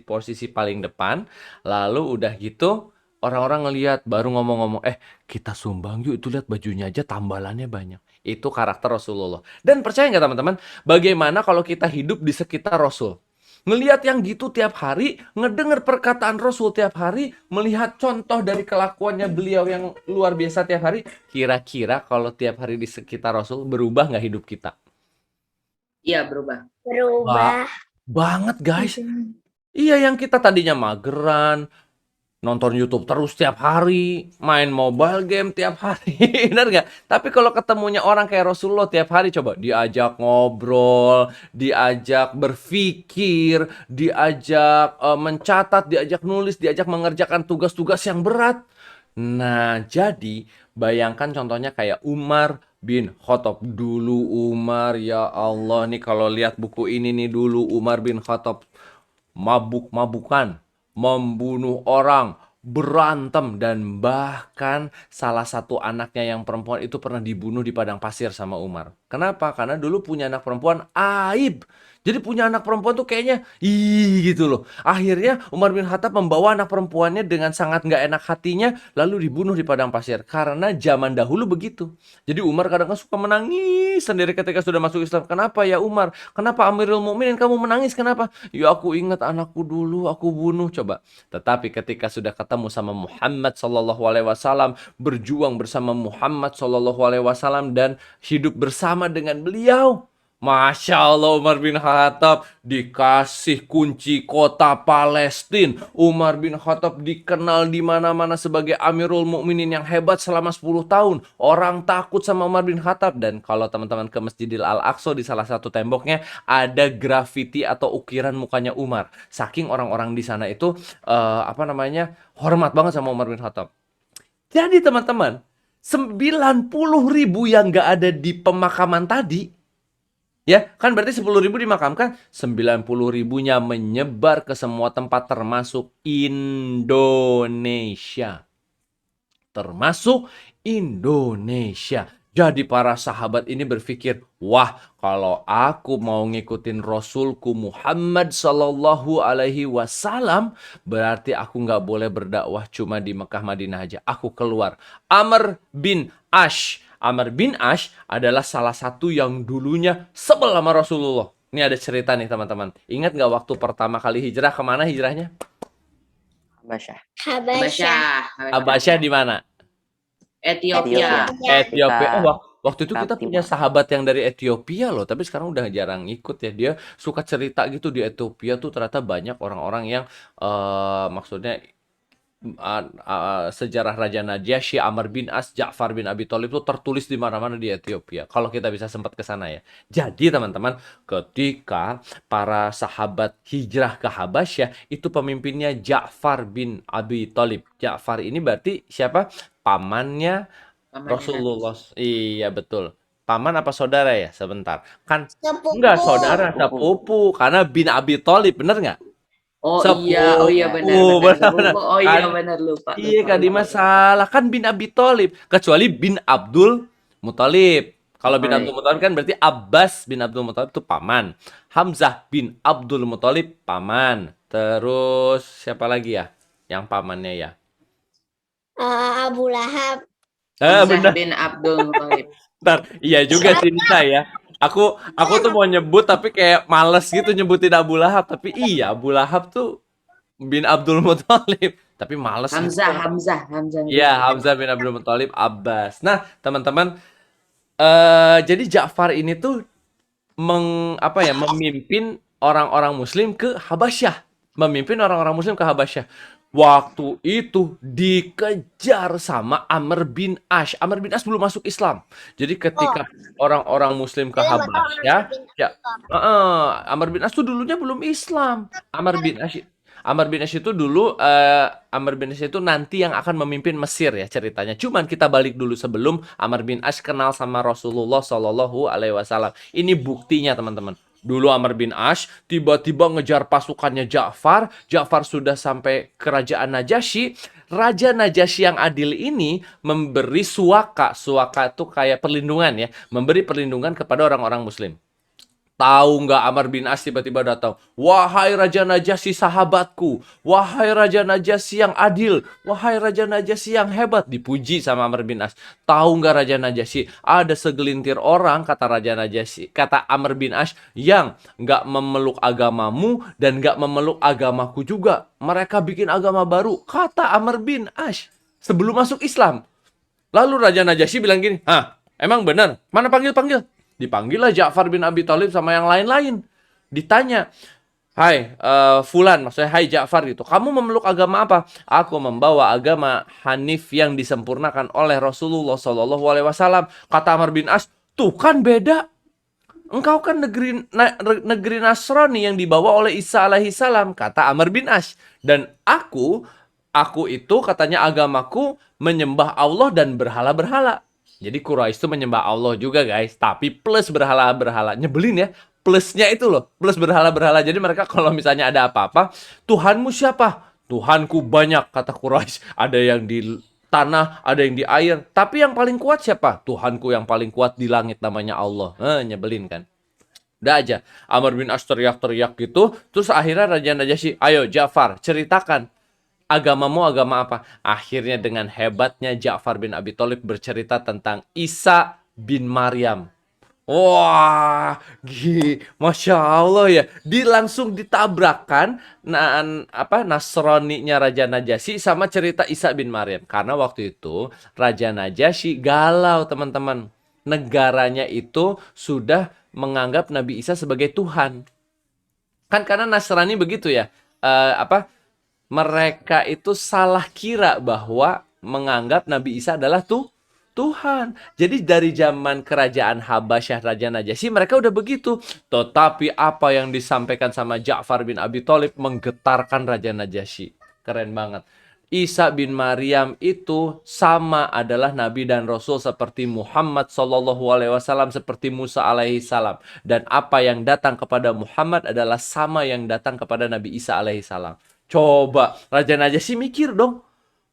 posisi paling depan, lalu udah gitu orang-orang ngelihat baru ngomong-ngomong, kita sumbang yuk, itu lihat bajunya aja tambalannya banyak. Itu karakter Rasulullah. Dan percaya nggak teman-teman, bagaimana kalau kita hidup di sekitar Rasul? Ngelihat yang gitu tiap hari, ngedenger perkataan Rasul tiap hari, melihat contoh dari kelakuannya beliau yang luar biasa tiap hari, kira-kira kalau tiap hari di sekitar Rasul, berubah nggak hidup kita? Iya, berubah. Berubah. Banget guys. Iya, yang kita tadinya mageran, nonton YouTube terus tiap hari, main mobile game tiap hari, benar nggak? Tapi kalau ketemunya orang kayak Rasulullah tiap hari, coba diajak ngobrol, diajak berpikir, diajak mencatat, diajak nulis, diajak mengerjakan tugas-tugas yang berat. Nah, jadi bayangkan contohnya kayak Umar bin Khattab. Dulu Umar, ya Allah nih kalau lihat buku ini nih, dulu Umar bin Khattab mabuk-mabukan, membunuh orang, berantem, dan bahkan salah satu anaknya yang perempuan itu pernah dibunuh di padang pasir sama Umar. Kenapa? Karena dulu punya anak perempuan aib. Jadi punya anak perempuan tuh kayaknya gitu loh. Akhirnya Umar bin Khattab membawa anak perempuannya dengan sangat nggak enak hatinya lalu dibunuh di padang pasir. Karena zaman dahulu begitu. Jadi Umar kadang-kadang suka menangis sendiri ketika sudah masuk Islam. Kenapa ya Umar? Kenapa Amirul Mukminin kamu menangis? Kenapa? Ya aku ingat anakku dulu aku bunuh. Coba. Tetapi ketika sudah ketemu sama Muhammad Sallallahu Alaihi Wasallam, berjuang bersama Muhammad Sallallahu Alaihi Wasallam dan hidup bersama dengan beliau, Masya Allah, Umar bin Khattab dikasih kunci kota Palestina. Umar bin Khattab dikenal di mana-mana sebagai Amirul Mukminin yang hebat selama 10 tahun. Orang takut sama Umar bin Khattab. Dan kalau teman-teman ke Masjidil Al-Aqsa, di salah satu temboknya ada grafiti atau ukiran mukanya Umar. Saking orang-orang di sana itu hormat banget sama Umar bin Khattab. Jadi teman-teman, 90.000 yang nggak ada di pemakaman tadi, ya, kan berarti 10.000 dimakamkan, 90.000-nya menyebar ke semua tempat termasuk Indonesia. Termasuk Indonesia. Jadi para sahabat ini berpikir, wah kalau aku mau ngikutin Rasulku Muhammad Sallallahu Alaihi Wasallam, berarti aku nggak boleh berdakwah cuma di Mekah Madinah aja. Aku keluar. Amr bin Ash adalah salah satu yang dulunya sebel sama Rasulullah. Ini ada cerita nih teman-teman. Ingat nggak waktu pertama kali hijrah, kemana hijrahnya? Habasyah di mana? Ethiopia. Waktu itu kita punya sahabat yang dari Ethiopia loh, tapi sekarang udah jarang ikut ya. Dia suka cerita gitu, di Ethiopia tuh ternyata banyak orang-orang yang maksudnya sejarah Raja Najasyi, Amr bin As, Ja'far bin Abi Thalib itu tertulis di mana-mana di Ethiopia. Kalau kita bisa sempat ke sana ya. Jadi teman-teman, ketika para sahabat hijrah ke Habasyah, itu pemimpinnya Ja'far bin Abi Thalib. Ja'far ini berarti siapa? Pamannya Rasulullah. Iya betul. Paman apa saudara ya? Sebentar. Kan Sepupu. enggak saudara, sepupu. Karena bin Abi Thalib, bener nggak? Oh Sepupu. iya benar. Benar. Oh iya benar, lupa. Iya Kak Dimas salah, kan bin Abi Thalib, kecuali bin Abdul Muthalib. Kalau bin Abdul Muthalib kan berarti Abbas bin Abdul Muthalib itu paman. Hamzah bin Abdul Muthalib paman. Terus siapa lagi ya yang pamannya ya? Abu Lahab. Hamzah benar. bin Abdul Muthalib. Ntar, iya juga sih Nisa ya. Aku tuh mau nyebut tapi kayak males gitu nyebutin Abu Lahab. Tapi iya Abu Lahab tuh bin Abdul Muthalib. Tapi males gitu. Hamzah bin Iya, Abdul Hamzah bin Abdul Muthalib Abbas. Nah, teman-teman, jadi Ja'far ini tuh memimpin orang-orang Muslim ke Habasyah. Memimpin orang-orang Muslim ke Habasyah. Waktu itu dikejar sama Amr bin Ash. Amr bin Ash belum masuk Islam. Jadi ketika orang-orang Muslim ke Habasyah, ya, Amr bin Ash tuh dulunya belum Islam. Amr bin Ash itu dulu Amr bin Ash itu nanti yang akan memimpin Mesir ya ceritanya. Cuman kita balik dulu sebelum Amr bin Ash kenal sama Rasulullah Shallallahu Alaihi Wasallam. Ini buktinya teman-teman. Dulu Amr bin Ash tiba-tiba ngejar pasukannya Ja'far. Ja'far sudah sampai kerajaan Najasyi. Raja Najasyi yang adil ini memberi suaka. Suaka itu kayak perlindungan ya. Memberi perlindungan kepada orang-orang Muslim. Tahu nggak Amr bin As tiba-tiba datang. Wahai Raja Najasyi sahabatku. Wahai Raja Najasyi yang adil. Wahai Raja Najasyi yang hebat. Dipuji sama Amr bin As. Tahu nggak Raja Najasyi? Ada segelintir orang, kata Raja Najasyi, kata Amr bin As, yang nggak memeluk agamamu dan nggak memeluk agamaku juga. Mereka bikin agama baru. Kata Amr bin As. Sebelum masuk Islam. Lalu Raja Najasyi bilang gini, emang benar? Mana panggil-panggil? Dipanggillah Ja'far bin Abi Thalib sama yang lain-lain. Ditanya, hai Fulan, maksudnya hai Ja'far gitu. Kamu memeluk agama apa? Aku membawa agama Hanif yang disempurnakan oleh Rasulullah Shallallahu Alaihi Wasallam. Kata Amr bin As, tuh kan beda. Engkau kan negeri Nasrani yang dibawa oleh Isa alaihi salam. Kata Amr bin As. Dan aku itu katanya agamaku menyembah Allah dan berhala-berhala. Jadi Quraisy itu menyembah Allah juga guys, tapi plus berhala-berhala. Nyebelin ya, plusnya itu loh, plus berhala-berhala. Jadi mereka kalau misalnya ada apa-apa, Tuhanmu siapa? Tuhanku banyak, kata Quraisy. Ada yang di tanah, ada yang di air. Tapi yang paling kuat siapa? Tuhanku yang paling kuat di langit namanya Allah. Nyebelin kan? Udah aja, Amr bin As teriak-teriak gitu. Terus akhirnya Raja Najasyi, ayo Ja'far, ceritakan. Agamamu agama apa? Akhirnya dengan hebatnya Ja'far bin Abi Thalib bercerita tentang Isa bin Maryam. Wah, Masya Allah ya. Langsung ditabrakkan Nasraninya Raja Najasyi sama cerita Isa bin Maryam. Karena waktu itu Raja Najasyi galau teman-teman. Negaranya itu sudah menganggap Nabi Isa sebagai Tuhan. Kan karena Nasrani begitu ya. Mereka itu salah kira bahwa menganggap Nabi Isa adalah Tuhan. Jadi dari zaman kerajaan Habasyah Raja Najasyi mereka udah begitu. Tetapi apa yang disampaikan sama Ja'far bin Abi Thalib menggetarkan Raja Najasyi. Keren banget. Isa bin Maryam itu sama adalah Nabi dan Rasul seperti Muhammad SAW, seperti Musa alaihi salam. Dan apa yang datang kepada Muhammad adalah sama yang datang kepada Nabi Isa alaihi salam. Coba Raja Najasyi mikir dong.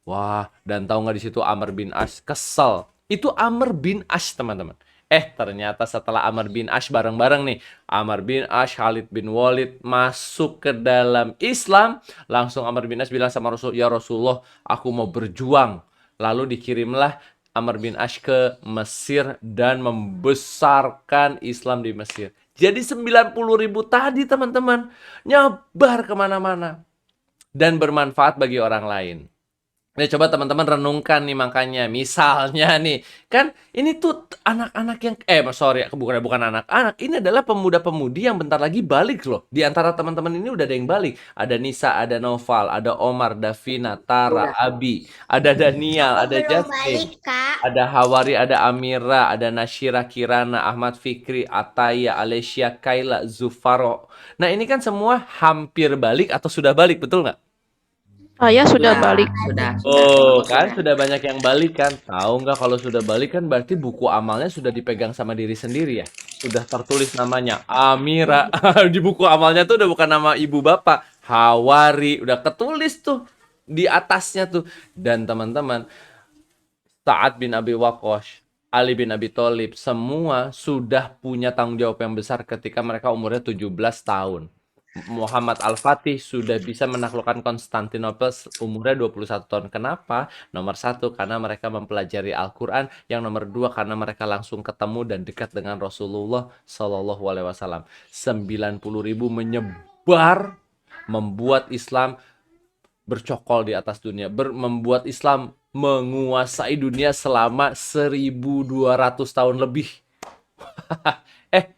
Wah, dan tahu nggak di situ Amr bin As kesel. Itu Amr bin As teman-teman. Ternyata setelah Amr bin As bareng-bareng nih, Amr bin As, Khalid bin Walid masuk ke dalam Islam. Langsung Amr bin As bilang sama Rasul, ya Rasulullah, aku mau berjuang. Lalu dikirimlah Amr bin As ke Mesir dan membesarkan Islam di Mesir. Jadi 90.000 tadi teman-teman nyebar kemana-mana. Dan bermanfaat bagi orang lain. Nah, coba teman-teman renungkan nih makanya. Misalnya nih, kan ini tuh anak-anak yang bukan anak-anak. Ini adalah pemuda-pemudi yang bentar lagi balik loh. Di antara teman-teman ini udah ada yang balik. Ada Nisa, ada Noval, ada Omar, Davina, Tara, Abi, ada Daniel, ada Justin, ada Hawari, ada Amira, ada Nashira, Kirana, Ahmad Fikri, Ataya, Alessia, Kaila, Zufaro. Nah, ini kan semua hampir balik atau sudah balik, betul nggak? Saya sudah balik. Kan sudah banyak yang balik kan. Tahu nggak kalau sudah balik kan berarti buku amalnya sudah dipegang sama diri sendiri ya. Sudah tertulis namanya Amira. Di buku amalnya tuh udah bukan nama ibu bapak. Hawari. Udah ketulis tuh di atasnya tuh. Dan teman-teman, Sa'ad bin Abi Waqqas, Ali bin Abi Thalib, semua sudah punya tanggung jawab yang besar ketika mereka umurnya 17 tahun. Muhammad Al-Fatih sudah bisa menaklukkan Konstantinopel umurnya 21 tahun. Kenapa? Nomor satu, karena mereka mempelajari Al-Quran. Yang nomor dua, karena mereka langsung ketemu dan dekat dengan Rasulullah Shallallahu Alaihi Wasallam. 90.000 menyebar, membuat Islam bercokol di atas dunia, membuat Islam menguasai dunia selama 1.200 tahun lebih.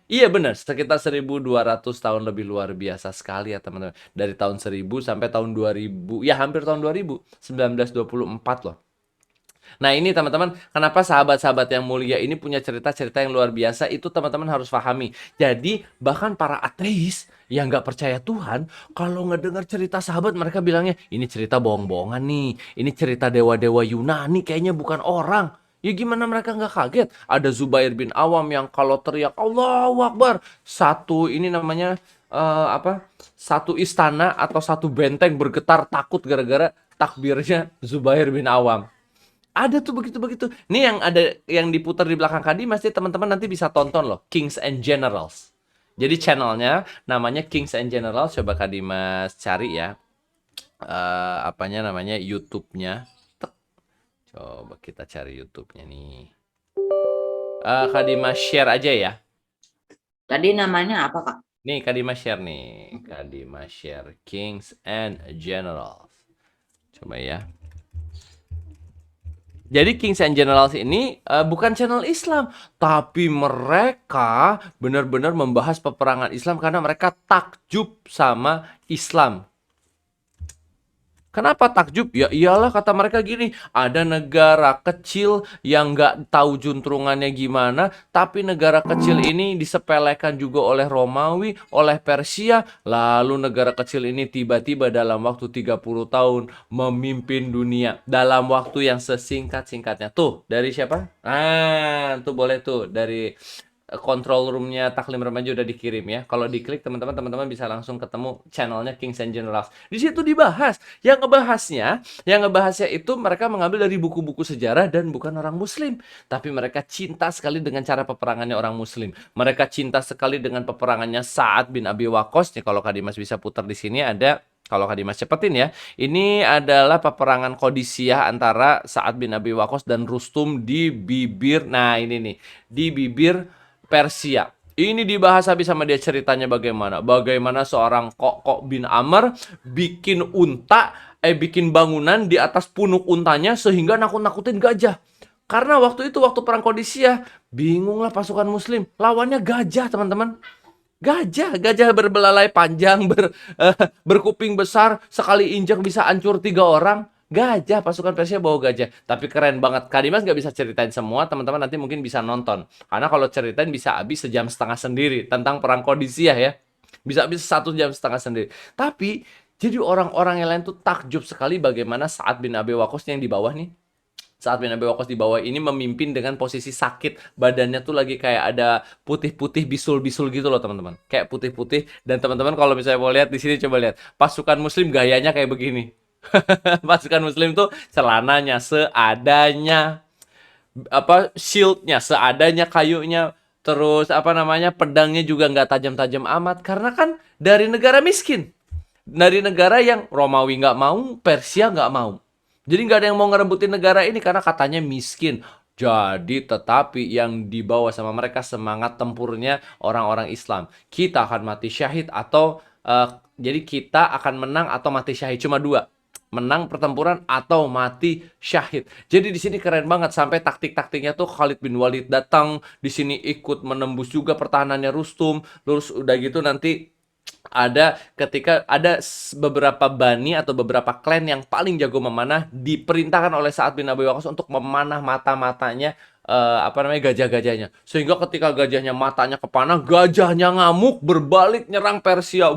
Iya benar, sekitar 1.200 tahun lebih. Luar biasa sekali ya teman-teman. Dari tahun 1000 sampai tahun 2000, ya hampir tahun 2000, 1924 loh. Nah ini teman-teman, kenapa sahabat-sahabat yang mulia ini punya cerita-cerita yang luar biasa, itu teman-teman harus pahami. Jadi bahkan para ateis yang nggak percaya Tuhan, kalau ngedengar cerita sahabat, mereka bilangnya, ini cerita bohong-bohongan nih, ini cerita dewa-dewa Yunani, kayaknya bukan orang. Ya gimana mereka nggak kaget? Ada Zubair bin Awam yang kalau teriak Allahu Akbar, satu ini namanya satu istana atau satu benteng bergetar takut gara-gara takbirnya Zubair bin Awam. Ada tuh begitu-begitu. Nih yang ada yang diputar di belakang Kadimas, teman-teman nanti bisa tonton loh, Kings and Generals. Jadi channelnya namanya Kings and Generals. Coba Kadimas cari ya, apanya namanya, YouTube-nya. Coba kita cari YouTube-nya nih. Kadimas share aja ya. Tadi namanya apa, Kak? Nih Kadimas share nih. Kadimas share Kings and Generals. Coba ya. Jadi Kings and Generals ini bukan channel Islam, tapi mereka benar-benar membahas peperangan Islam karena mereka takjub sama Islam. Kenapa takjub? Ya iyalah, kata mereka gini, ada negara kecil yang nggak tahu juntrungannya gimana, tapi negara kecil ini disepelekan juga oleh Romawi, oleh Persia, lalu negara kecil ini tiba-tiba dalam waktu 30 tahun memimpin dunia dalam waktu yang sesingkat-singkatnya. Tuh, dari siapa? Tuh boleh tuh, dari control roomnya Taklim Remaja udah dikirim ya. Kalau diklik teman-teman bisa langsung ketemu channelnya Kings and Generals. Di situ dibahas. Yang ngebahasnya itu mereka mengambil dari buku-buku sejarah dan bukan orang Muslim, tapi mereka cinta sekali dengan cara peperangannya orang Muslim. Mereka cinta sekali dengan peperangannya Sa'ad bin Abi Waqqas. Nih kalau Kadimas bisa putar di sini ada. Kalau Kadimas cepetin ya, ini adalah peperangan Qadisiyah antara Sa'ad bin Abi Waqqas dan Rustum di bibir. Nah ini nih, di bibir Persia. Ini dibahas habis sama dia, ceritanya bagaimana seorang Kokok bin Amr bikin bikin bangunan di atas punuk untanya sehingga nakut-nakutin gajah. Karena waktu perang Qadisiyah, bingunglah pasukan Muslim, lawannya gajah teman-teman. Gajah berbelalai panjang, berkuping besar, sekali injak bisa hancur 3 orang. Gajah, pasukan Persia bawa gajah. Tapi keren banget. Kadimas nggak bisa ceritain semua, teman-teman nanti mungkin bisa nonton. Karena kalau ceritain bisa habis 1,5 jam sendiri tentang perang Qadisiyah ya. Bisa habis 1,5 jam sendiri. Tapi jadi orang-orang yang lain tuh takjub sekali bagaimana Sa'ad bin Abi Waqqas yang di bawah nih. Sa'ad bin Abi Waqqas di bawah ini memimpin dengan posisi sakit. Badannya tuh lagi kayak ada putih-putih, bisul-bisul gitu loh teman-teman. Kayak putih-putih. Dan teman-teman kalau misalnya mau lihat di sini, coba lihat. Pasukan Muslim gayanya kayak begini. Pasukan Muslim tuh celananya seadanya, shieldnya seadanya, kayunya, terus pedangnya juga nggak tajam-tajam amat, karena kan dari negara miskin, dari negara yang Romawi nggak mau, Persia nggak mau, jadi nggak ada yang mau ngerebutin negara ini karena katanya miskin. Jadi tetapi yang dibawa sama mereka semangat tempurnya orang-orang Islam. Kita akan mati syahid atau jadi kita akan menang atau mati syahid, cuma 2. Menang pertempuran atau mati syahid. Jadi di sini keren banget, sampai taktik-taktiknya tuh Khalid bin Walid datang di sini ikut menembus juga pertahanannya Rustum. Terus udah gitu nanti ketika ada beberapa bani atau beberapa klan yang paling jago memanah, diperintahkan oleh Sa'ad bin Abi Waqqas untuk memanah mata-matanya gajah-gajahnya. Sehingga ketika gajahnya matanya kepanah, gajahnya ngamuk berbalik nyerang Persia.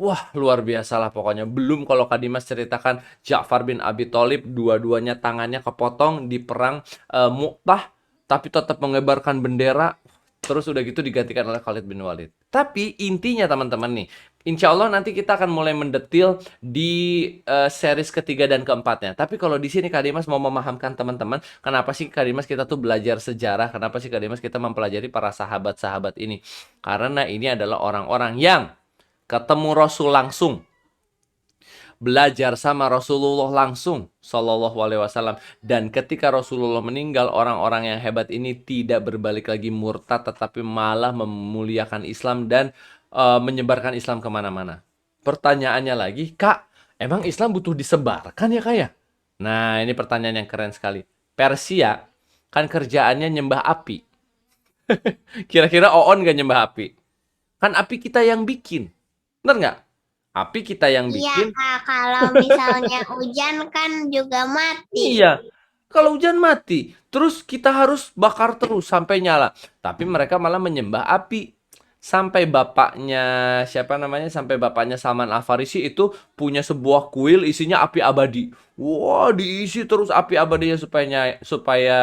Wah, luar biasa lah pokoknya. Belum kalau Kadimas ceritakan Ja'far bin Abi Thalib, dua-duanya tangannya kepotong di perang Mu'tah, tapi tetap mengibarkan bendera. Terus udah gitu digantikan oleh Khalid bin Walid. Tapi intinya teman-teman nih, Insya Allah nanti kita akan mulai mendetil di series ketiga dan keempatnya. Tapi kalau di sini Kak Dimas mau memahamkan teman-teman, kenapa sih Kak Dimas kita tuh belajar sejarah, kenapa sih Kak Dimas kita mempelajari para sahabat-sahabat ini? Karena ini adalah orang-orang yang ketemu Rasul langsung, belajar sama Rasulullah langsung, Shallallahu Alaihi Wasallam. Dan ketika Rasulullah meninggal, orang-orang yang hebat ini tidak berbalik lagi murtad, tetapi malah memuliakan Islam dan menyebarkan Islam kemana-mana. Pertanyaannya lagi, Kak, emang Islam butuh disebarkan ya Kak ya? Nah, ini pertanyaan yang keren sekali. Persia kan kerjaannya nyembah api. Kira-kira Oon gak nyembah api? Kan api kita yang bikin. Bener nggak? Api kita yang Iya bikin. Kak, kalau misalnya hujan kan juga mati. Iya. Kalau hujan mati, terus kita harus bakar terus sampai nyala. Tapi mereka malah menyembah api. Sampai bapaknya, siapa namanya? Sampai bapaknya Salman Al-Farisi itu punya sebuah kuil isinya api abadi. Wah, diisi terus api abadinya supaya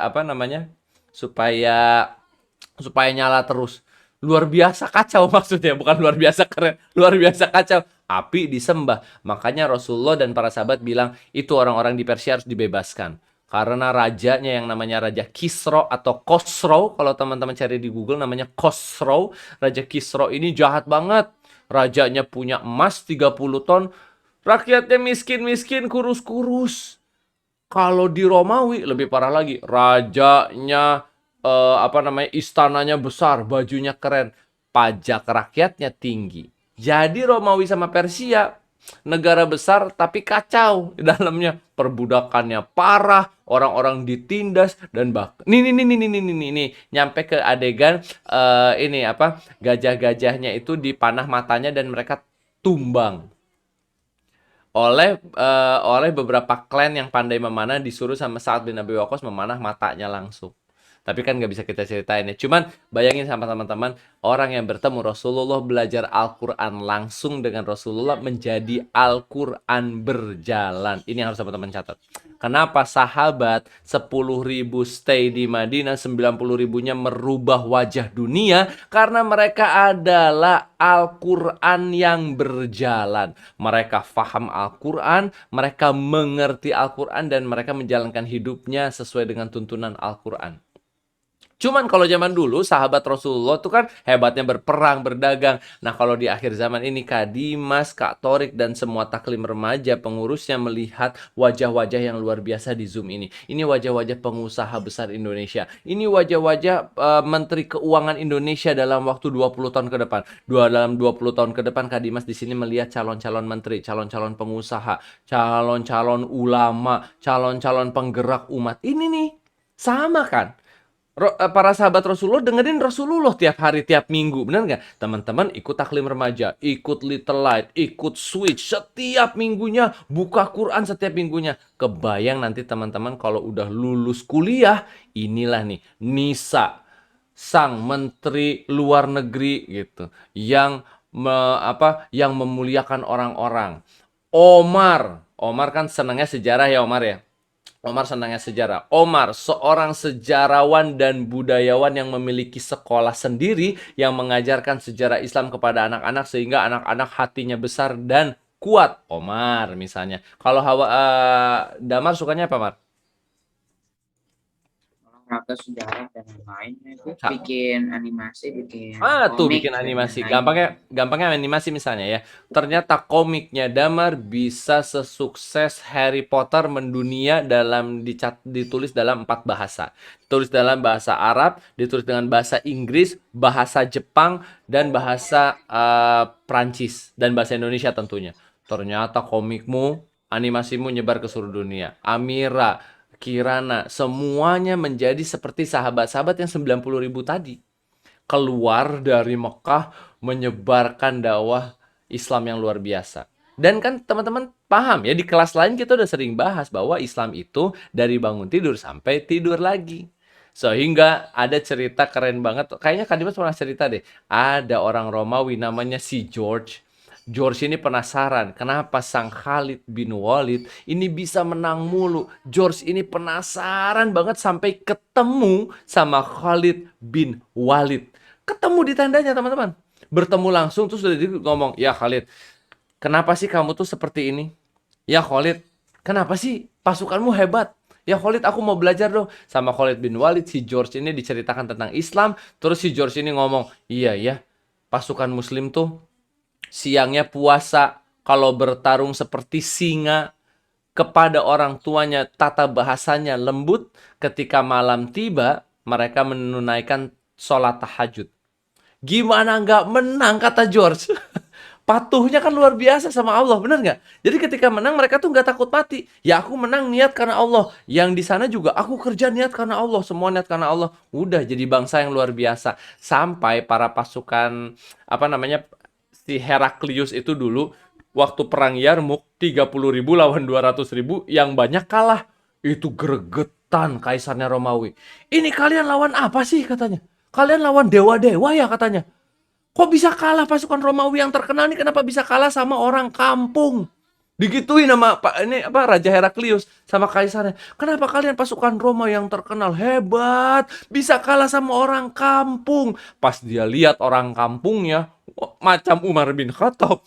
apa namanya? Supaya nyala terus. Luar biasa kacau maksudnya, bukan luar biasa keren, luar biasa kacau. Api disembah. Makanya Rasulullah dan para sahabat bilang, itu orang-orang di Persia harus dibebaskan. Karena rajanya yang namanya Raja Kisro atau Khosrow, kalau teman-teman cari di Google namanya Khosrow. Raja Kisro ini jahat banget. Rajanya punya emas 30 ton, rakyatnya miskin-miskin, kurus-kurus. Kalau di Romawi lebih parah lagi. Rajanya istananya besar, bajunya keren, pajak rakyatnya tinggi. Jadi Romawi sama Persia negara besar tapi kacau di dalamnya, perbudakannya parah, orang-orang ditindas dan nih nyampe ke adegan gajah-gajahnya itu dipanah matanya dan mereka tumbang oleh beberapa klan yang pandai memanah, disuruh sama Sa'ad bin Abi Waqqas memanah matanya langsung. Tapi kan nggak bisa kita ceritain ya. Cuman bayangin sama teman-teman, orang yang bertemu Rasulullah, belajar Al-Quran langsung dengan Rasulullah, menjadi Al-Quran berjalan. Ini yang harus teman-teman catat. Kenapa sahabat 10.000 stay di Madinah, 90.000-nya merubah wajah dunia? Karena mereka adalah Al-Quran yang berjalan. Mereka faham Al-Quran, mereka mengerti Al-Quran, dan mereka menjalankan hidupnya sesuai dengan tuntunan Al-Quran. Cuman kalau zaman dulu sahabat Rasulullah itu kan hebatnya berperang, berdagang. Nah, kalau di akhir zaman ini Kak Dimas, Kak Torik, dan semua taklim remaja pengurusnya melihat wajah-wajah yang luar biasa di Zoom ini. Ini wajah-wajah pengusaha besar Indonesia. Ini wajah-wajah Menteri Keuangan Indonesia dalam waktu 20 tahun ke depan. Dalam 20 tahun ke depan Kak Dimas di sini melihat calon-calon menteri, calon-calon pengusaha, calon-calon ulama, calon-calon penggerak umat. Ini nih, sama kan? Para sahabat Rasulullah dengerin Rasulullah tiap hari, tiap minggu, benar nggak? Teman-teman ikut taklim remaja, ikut Little Light, ikut Switch, setiap minggunya buka Quran setiap minggunya. Kebayang nanti teman-teman kalau udah lulus kuliah, inilah nih Nisa, sang menteri luar negeri gitu, yang memuliakan orang-orang. Omar kan senangnya sejarah ya Omar ya. Omar senangnya sejarah. Omar, seorang sejarawan dan budayawan yang memiliki sekolah sendiri yang mengajarkan sejarah Islam kepada anak-anak sehingga anak-anak hatinya besar dan kuat. Omar misalnya. Kalau Damar sukanya apa, Mar? Atau sejarah dan lain-lain itu bikin animasi, bikin tuh komik, bikin animasi. dan lain. Gampangnya animasi misalnya ya. Ternyata komiknya Damar bisa sesukses Harry Potter mendunia ditulis dalam 4 bahasa. Ditulis dalam bahasa Arab, ditulis dengan bahasa Inggris, bahasa Jepang, dan bahasa Prancis, dan bahasa Indonesia tentunya. Ternyata komikmu, animasimu nyebar ke seluruh dunia. Amira, Kirana, semuanya menjadi seperti sahabat-sahabat yang 90.000 tadi. Keluar dari Mekah, menyebarkan dakwah Islam yang luar biasa. Dan kan teman-teman paham ya, di kelas lain kita udah sering bahas bahwa Islam itu dari bangun tidur sampai tidur lagi. Sehingga ada cerita keren banget. Kayaknya Kak Dimas pernah cerita deh. Ada orang Romawi namanya si George. George ini penasaran kenapa sang Khalid bin Walid ini bisa menang mulu. George ini penasaran banget sampai ketemu sama Khalid bin Walid. Ketemu di tandanya teman-teman. bertemu langsung terus udah ngomong, "Ya Khalid, kenapa sih kamu tuh seperti ini? Ya Khalid, kenapa sih pasukanmu hebat? Ya Khalid, aku mau belajar dong." Sama Khalid bin Walid, si George ini diceritakan tentang Islam. Terus si George ini ngomong, "Iya ya, pasukan muslim tuh siangnya puasa, kalau bertarung seperti singa, kepada orang tuanya tata bahasanya lembut, ketika malam tiba mereka menunaikan sholat tahajud." Gimana nggak menang, kata George. Patuhnya kan luar biasa sama Allah, bener nggak? Jadi ketika menang mereka tuh nggak takut mati. Ya aku menang niat karena Allah. Yang di sana juga aku kerja niat karena Allah. Semua niat karena Allah. Udah jadi bangsa yang luar biasa. Sampai para pasukan si Heraklius itu dulu waktu perang Yarmuk 30.000 lawan 200.000, yang banyak kalah. Itu gregetan kaisarnya Romawi. "Ini kalian lawan apa sih?" katanya. "Kalian lawan dewa-dewa ya?" katanya. "Kok bisa kalah pasukan Romawi yang terkenal ini, kenapa bisa kalah sama orang kampung?" Digituin sama Raja Heraklius sama kaisarnya. "Kenapa kalian pasukan Roma yang terkenal hebat bisa kalah sama orang kampung?" Pas dia lihat orang kampungnya macam Umar bin Khattab.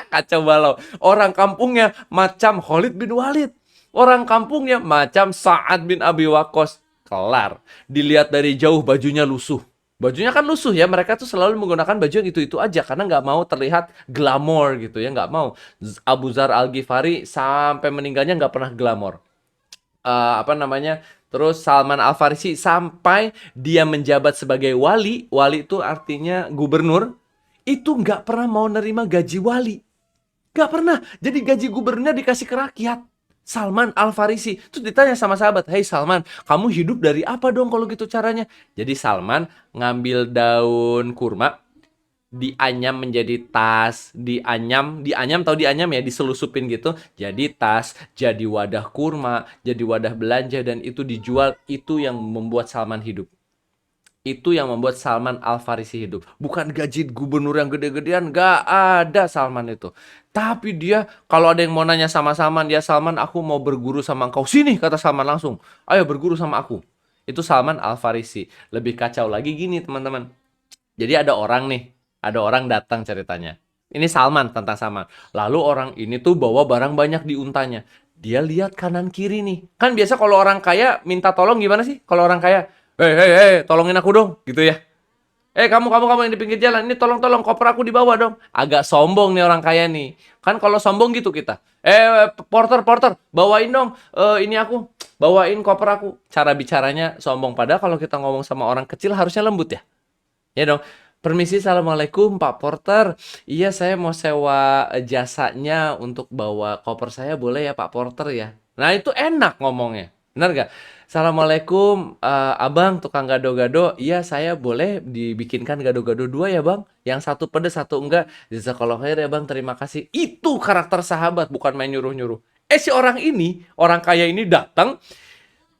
Kacau balau. Orang kampungnya macam Khalid bin Walid. Orang kampungnya macam Sa'ad bin Abi Waqqas. Kelar. Dilihat dari jauh bajunya lusuh. Bajunya kan lusuh ya, mereka tuh selalu menggunakan baju yang itu-itu aja karena nggak mau terlihat glamor gitu ya, nggak mau. Abu Dzar Al-Ghifari sampai meninggalnya nggak pernah glamor. Terus Salman Al-Farisi sampai dia menjabat sebagai wali itu artinya gubernur, itu nggak pernah mau nerima gaji wali. Nggak pernah. Jadi gaji gubernurnya dikasih ke rakyat. Salman Al-Farisi. Terus ditanya sama sahabat, "Hei Salman, kamu hidup dari apa dong kalau gitu caranya?" Jadi Salman ngambil daun kurma, dianyam menjadi tas, dianyam tahu dianyam ya, diselusupin gitu, jadi tas, jadi wadah kurma, jadi wadah belanja, dan itu dijual. Itu yang membuat Salman hidup. Itu yang membuat Salman Al-Farisi hidup. Bukan gaji gubernur yang gede-gedean, gak ada Salman itu. Tapi dia, kalau ada yang mau nanya sama Salman, dia, "Salman, aku mau berguru sama engkau." "Sini," kata Salman langsung. "Ayo berguru sama aku." Itu Salman Al-Farisi. Lebih kacau lagi gini teman-teman. Jadi ada orang datang ceritanya. Ini tentang Salman. Lalu orang ini tuh bawa barang banyak di untanya. Dia lihat kanan kiri nih. Kan biasa kalau orang kaya minta tolong gimana sih? Kalau orang kaya, "Hei, tolongin aku dong," gitu ya. Kamu yang di pinggir jalan, ini tolong koper aku dibawa dong." Agak sombong nih orang kaya nih. Kan kalau sombong gitu kita. Porter, bawain dong ini aku, bawain koper aku." Cara bicaranya sombong, padahal kalau kita ngomong sama orang kecil harusnya lembut ya. Ya dong. "Permisi, assalamualaikum Pak Porter. Iya, saya mau sewa jasanya untuk bawa koper saya, boleh ya Pak Porter ya?" Nah itu enak ngomongnya. Benar gak? "Assalamualaikum abang tukang gado-gado. Iya, saya boleh dibikinkan gado-gado 2 ya bang? Yang satu pedes, satu enggak. Jazakallah khair ya bang, terima kasih." Itu karakter sahabat, bukan main nyuruh-nyuruh. Si orang kaya ini datang,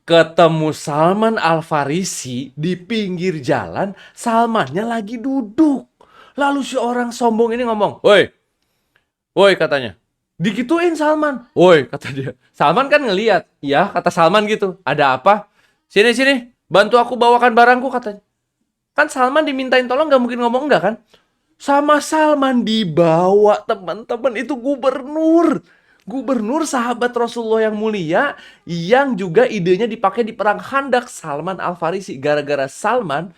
ketemu Salman Al-Farisi di pinggir jalan. Salmannya lagi duduk. Lalu si orang sombong ini ngomong, Woi katanya. Digituin Salman. "Woi," kata dia. Salman kan ngeliat. "Ya," kata Salman gitu. "Ada apa?" Sini, bantu aku bawakan barangku," katanya. Kan Salman dimintain tolong gak mungkin ngomong enggak kan? Sama Salman dibawa teman-teman, itu gubernur. Gubernur sahabat Rasulullah yang mulia, yang juga idenya dipakai di perang Khandak, Salman Al-Farisi. Gara-gara Salman,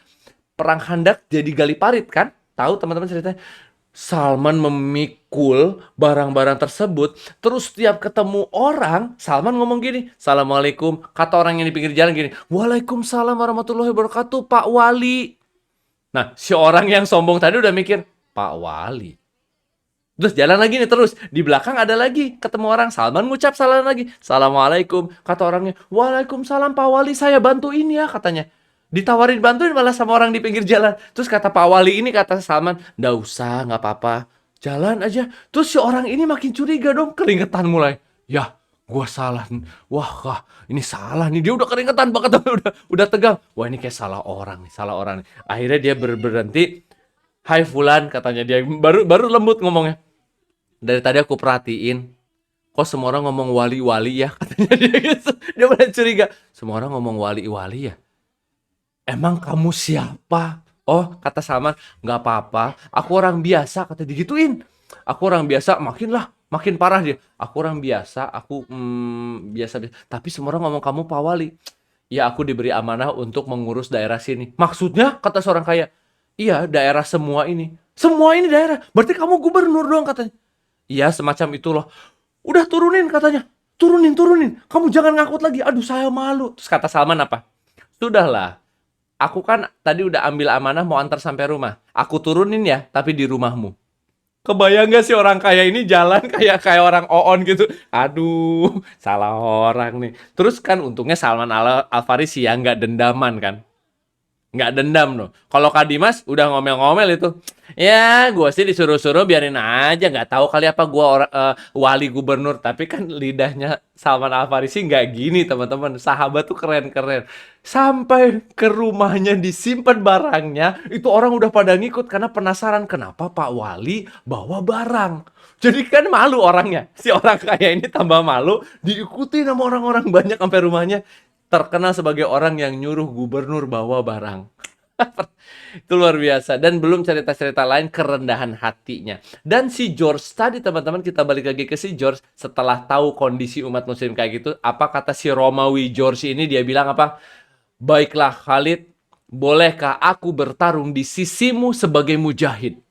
perang Khandak jadi gali parit kan? Tahu teman-teman ceritanya? Salman memikul barang-barang tersebut. Terus setiap ketemu orang, Salman ngomong gini, "Assalamualaikum." Kata orang yang di pinggir jalan gini, "Waalaikumsalam warahmatullahi wabarakatuh, Pak Wali." Nah, si orang yang sombong tadi udah mikir, Pak Wali. Terus jalan lagi nih terus. Di belakang ada lagi ketemu orang. Salman ngucap salam lagi, "Assalamualaikum." Kata orangnya, "Waalaikumsalam Pak Wali, saya bantuin ya," katanya. Ditawarin bantuin malah sama orang di pinggir jalan. Terus kata Pak Wali ini, kata Salman, "Nggak usah, nggak apa-apa. Jalan aja." Terus si orang ini makin curiga dong. Keringetan mulai. "Ya, gua salah. Wah, ini salah nih." Dia udah keringetan banget. Udah tegang. Wah, ini kayak salah orang nih. Akhirnya dia berhenti. "Hai Fulan," katanya dia. Baru lembut ngomongnya. "Dari tadi aku perhatiin, kok semua orang ngomong wali-wali ya?" Katanya dia gitu. Dia mulai curiga. Semua orang ngomong wali-wali ya? Emang kamu siapa? Oh, kata Salman, nggak apa-apa, aku orang biasa, kata digituin. Aku orang biasa, makin parah dia. Aku orang biasa, aku biasa-biasa. Tapi semua orang ngomong kamu Pak Wali. Ya, aku diberi amanah untuk mengurus daerah sini. Maksudnya, kata seorang kaya, iya, daerah semua ini. Semua ini daerah. Berarti kamu gubernur dong, katanya. Iya, semacam itulah. Udah turunin, katanya. Turunin. Kamu jangan ngangkut lagi. Aduh, saya malu. Terus kata Salman apa? Sudahlah. Aku kan tadi udah ambil amanah mau antar sampai rumah. Aku turunin ya, tapi di rumahmu. Kebayang gak sih orang kaya ini jalan kayak orang oon gitu. Aduh, salah orang nih. Terus kan untungnya Salman Al Farisi ya nggak dendaman kan. Nggak dendam loh. Kalau Kak Dimas udah ngomel-ngomel itu. Ya, gue sih disuruh-suruh biarin aja. Nggak tahu kali apa gue wali gubernur. Tapi kan lidahnya Salman Al-Farisi nggak gini teman-teman. Sahabat tuh keren-keren. Sampai ke rumahnya disimpan barangnya. Itu orang udah pada ngikut karena penasaran. Kenapa Pak Wali bawa barang? Jadi kan malu orangnya. Si orang kaya ini tambah malu. Diikuti sama orang-orang banyak sampai rumahnya. Terkenal sebagai orang yang nyuruh gubernur bawa barang. Itu luar biasa. Dan belum cerita-cerita lain kerendahan hatinya. Dan si George tadi teman-teman, kita balik lagi ke si George. Setelah tahu kondisi umat muslim kayak gitu, apa kata si Romawi George ini? Dia bilang apa? Baiklah Khalid, bolehkah aku bertarung di sisimu sebagai mujahid?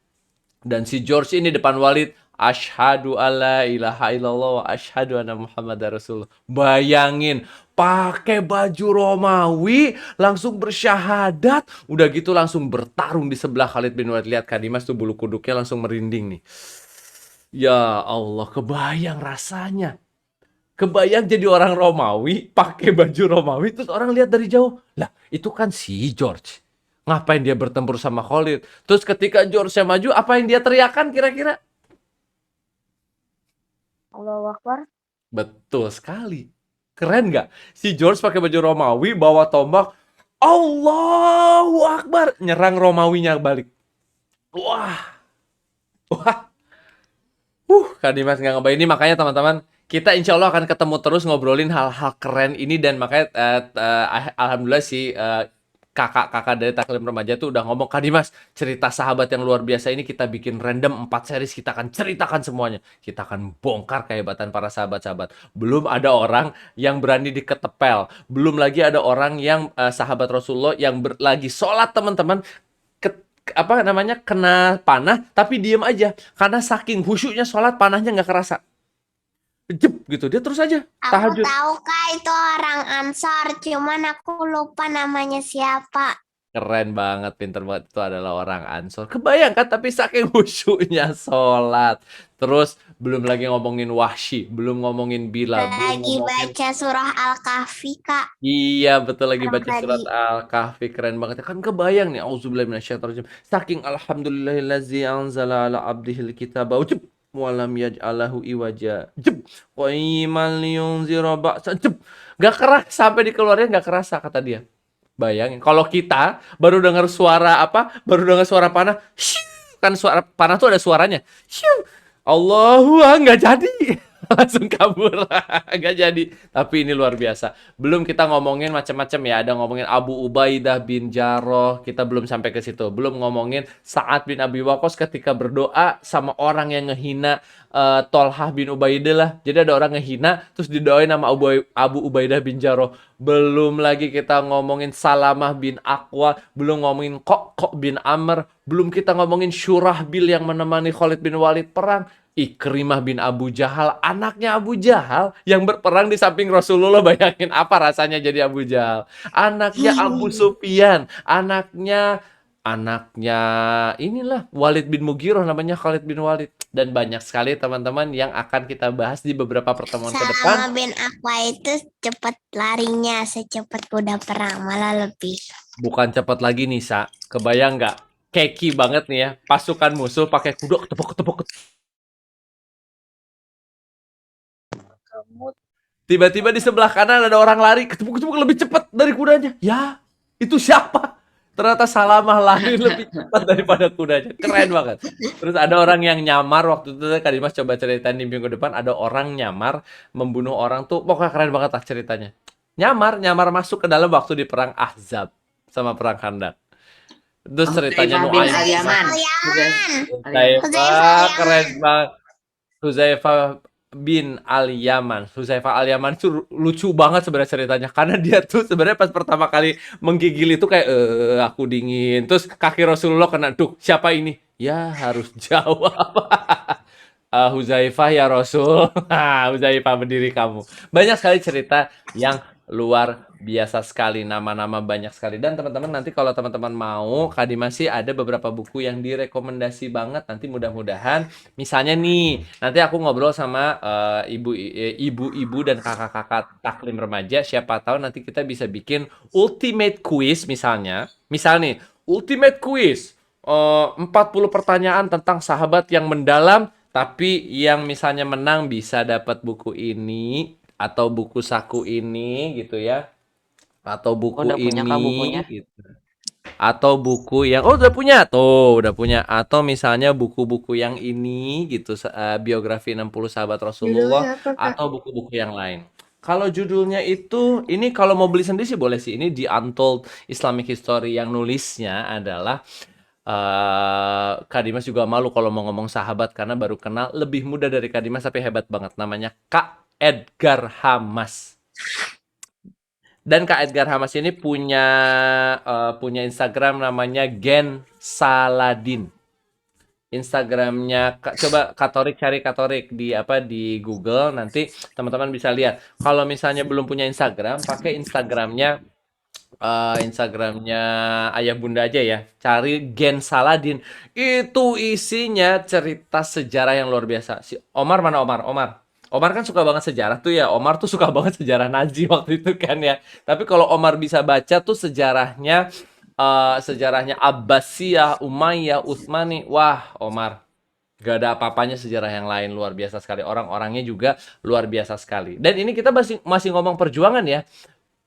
Dan si George ini depan Walid, asyhadu alla ilaha illallah wa asyhadu anna Muhammadar Rasulullah. Bayangin, pakai baju Romawi, langsung bersyahadat, udah gitu langsung bertarung di sebelah Khalid bin Walid. Lihat Kak Dimas tuh bulu kuduknya langsung merinding nih. Ya Allah, kebayang rasanya. Kebayang jadi orang Romawi, pakai baju Romawi, terus orang lihat dari jauh. Lah, itu kan si George. Ngapain dia bertempur sama Khalid? Terus ketika George-nya maju, apa yang dia teriakan kira-kira? Allahu Akbar. Betul sekali. Keren nggak? Si George pakai baju Romawi, bawa tombak. Allahu Akbar. Nyerang Romawinya balik. Wah. Kak Dimas nggak ngebayang ini. Makanya teman-teman, kita insya Allah akan ketemu terus ngobrolin hal-hal keren ini. Dan makanya alhamdulillah si kakak-kakak dari Taklim Remaja tuh udah ngomong, Kak Dimas, cerita sahabat yang luar biasa ini kita bikin random 4 series, kita akan ceritakan semuanya. Kita akan bongkar kehebatan para sahabat-sahabat. Belum ada orang yang berani diketepel. Belum lagi ada orang yang sahabat Rasulullah yang lagi sholat teman-teman, kena panah tapi diem aja. Karena saking khusyuknya sholat, panahnya nggak kerasa. Jep gitu, dia terus aja Aku tahajud. tahu Kak itu orang Ansor, cuman aku lupa namanya siapa. Keren banget, pinter banget, itu adalah orang Ansor. Kebayang kan, tapi saking khusyuknya sholat. Terus belum lagi ngomongin Wahsy, belum ngomongin Bilal, belum Lagi ngomongin. baca surah Al-Kahfi Kak. Iya, betul, lagi baca Tadi. surat Al-Kahfi, keren banget. Kan kebayang nih, auzubillahi minasyaitonir rajim. Saking alhamdulillahillazi anzala ala abdihil kitaba ujub walam yaj'alahu iwaja. Jeb. Qaiman liyunzira ba'sa. Jeb. Gak keras, sampai dikeluarin gak kerasa kata dia. Bayangin, kalau kita baru dengar suara apa? Baru dengar suara panah, syiu, kan suara panah tuh ada suaranya. Syiu. Allahu nggak jadi. Langsung kabur. Nggak jadi. Tapi ini luar biasa. Belum kita ngomongin macam-macam ya. Ada ngomongin Abu Ubaidah bin Jarrah. Kita belum sampai ke situ. Belum ngomongin Sa'ad bin Abi Waqqas ketika berdoa sama orang yang ngehina Tolhah bin Ubaidillah. Jadi ada orang ngehina terus didoain sama Abu Ubaidah bin Jarrah. Belum lagi kita ngomongin Salamah bin Aqwa. Belum ngomongin Kok bin Amr. Belum kita ngomongin Syurahbil yang menemani Khalid bin Walid perang. Ikrimah bin Abu Jahal, anaknya Abu Jahal yang berperang di samping Rasulullah. Bayangin apa rasanya jadi Abu Jahal. Anaknya Abu Sufyan, anaknya inilah Walid bin Mughirah, namanya Khalid bin Walid. Dan banyak sekali teman-teman yang akan kita bahas di beberapa pertemuan ke depan. Sama bin Aqwa itu cepat larinya, secepat kuda perang, malah lebih. Bukan cepat lagi nih, Sa. Kebayang nggak? Keki banget nih ya. Pasukan musuh pakai kuda ketepuk-ketepuk. Tiba-tiba di sebelah kanan ada orang lari, ketepuk-ketepuk lebih cepat dari kudanya. Ya, itu siapa? Ternyata Salamah lari lebih cepat daripada kudanya. Keren banget. Terus ada orang yang nyamar waktu itu, Kak Dimas coba ceritain di minggu depan. Ada orang nyamar membunuh orang tuh, pokoknya keren banget lah ceritanya. Nyamar masuk ke dalam waktu di perang Ahzab sama perang Khandaq. Terus ceritanya Huzaifah bin Nuaim. Al-Yaman. Huzaifah keren banget. Huzaifah bin Al-Yaman. Huzaifah Al-Yaman itu lucu banget sebenarnya ceritanya karena dia tuh sebenarnya pas pertama kali menggigil itu kayak aku dingin. Terus kaki Rasulullah kena duk. Siapa ini? Ya harus jawab. Huzaifah ya Rasul. Huzaifah berdiri kamu. Banyak sekali cerita yang luar biasa sekali, nama-nama banyak sekali. Dan teman-teman nanti kalau teman-teman mau, Kak Dimas sih ada beberapa buku yang direkomendasi banget. Nanti mudah-mudahan, misalnya nih, nanti aku ngobrol sama ibu-ibu dan kakak-kakak taklim remaja. Siapa tahu nanti kita bisa bikin ultimate quiz misalnya. Misal nih, ultimate quiz. 40 pertanyaan tentang sahabat yang mendalam, tapi yang misalnya menang bisa dapat buku ini atau buku saku ini gitu ya. Atau buku Udah punya Kak ini bukunya? gitu. Atau buku yang udah punya tuh, udah punya. Atau misalnya buku-buku yang ini gitu, biografi 60 sahabat Rasulullah atau buku-buku yang lain. Kalau judulnya itu, ini kalau mau beli sendiri sih boleh sih. Ini di Untold Islamic History yang nulisnya adalah Kak Dimas juga malu kalau mau ngomong sahabat karena baru kenal, lebih muda dari Kak Dimas tapi hebat banget. Namanya Kak Edgar Hamas. Dan Kak Edgar Hamas ini punya Instagram namanya Gen Saladin. Instagramnya coba Katorik, cari Katorik di Google, nanti teman-teman bisa lihat. Kalau misalnya belum punya Instagram, pakai Instagramnya Ayah Bunda aja ya. Cari Gen Saladin. Itu isinya cerita sejarah yang luar biasa. Si Omar mana Omar? Omar kan suka banget sejarah tuh ya. Omar tuh suka banget sejarah Nazi waktu itu kan ya. Tapi kalau Omar bisa baca tuh sejarahnya Abbasiyah, Umayyah, Utsmani. Wah, Omar gak ada apa-apanya sejarah yang lain, luar biasa sekali. Orang-orangnya juga luar biasa sekali. Dan ini kita masih ngomong perjuangan ya.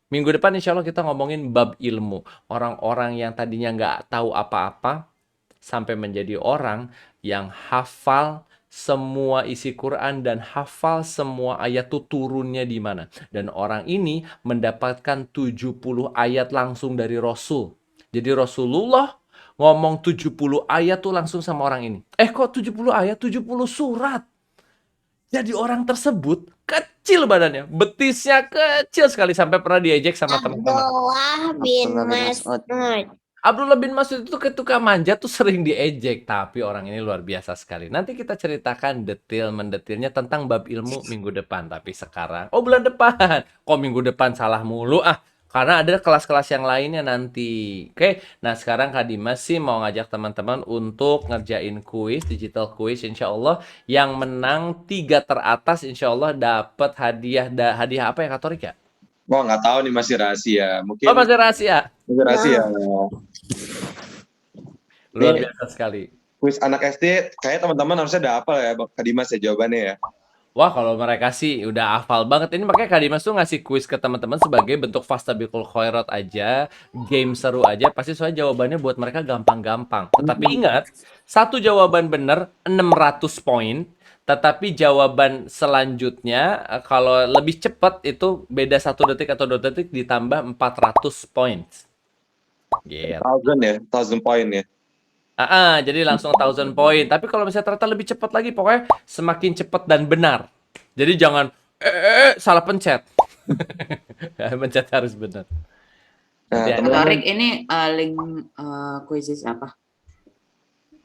Minggu depan insya Allah kita ngomongin bab ilmu. Orang-orang yang tadinya nggak tahu apa-apa sampai menjadi orang yang hafal semua isi Quran dan hafal semua ayat itu turunnya di mana. Dan orang ini mendapatkan 70 ayat langsung dari Rasul. Jadi Rasulullah ngomong 70 ayat tuh langsung sama orang ini. Kok 70 ayat? 70 surat. Jadi orang tersebut kecil badannya, betisnya kecil sekali sampai pernah diejek sama teman-teman. Abdullah bin Abdullah bin Mas'ud. Mas'ud. Abdullah bin Mas'ud itu ketika manja tuh sering diejek, tapi orang ini luar biasa sekali. Nanti kita ceritakan mendetilnya tentang bab ilmu minggu depan. Tapi sekarang, bulan depan. Kok minggu depan salah mulu karena ada kelas-kelas yang lainnya nanti. Oke, nah sekarang Kak Dimas sih mau ngajak teman-teman untuk ngerjain kuis, digital kuis insya Allah. Yang menang 3 teratas insya Allah dapat hadiah. Hadiah apa ya Kak Torik ya? Wah, nggak tahu nih, masih rahasia. Mungkin Masih rahasia. masih rahasia. Luar Nih, biasa sekali. kuis anak SD, kayak teman-teman harusnya udah hafal ya, Kak Dimas ya jawabannya ya. Wah, kalau mereka sih udah hafal banget. Ini makanya Kak Dimas tuh ngasih kuis ke teman-teman sebagai bentuk fastabiqul khairat aja, game seru aja. Pasti soalnya jawabannya buat mereka gampang-gampang. Tetapi ingat, satu jawaban benar 600 poin. Tetapi jawaban selanjutnya kalau lebih cepat itu beda 1 detik atau 2 detik ditambah 400 poin. Gitu. 1000 ya, 1000 poin ya. Jadi langsung 1000 poin. Tapi kalau misalnya ternyata lebih cepat lagi, pokoknya semakin cepat dan benar. Jadi jangan salah pencet. Pencet harus benar. Nah, Nanti teman-teman, Torik ini link quizzes apa?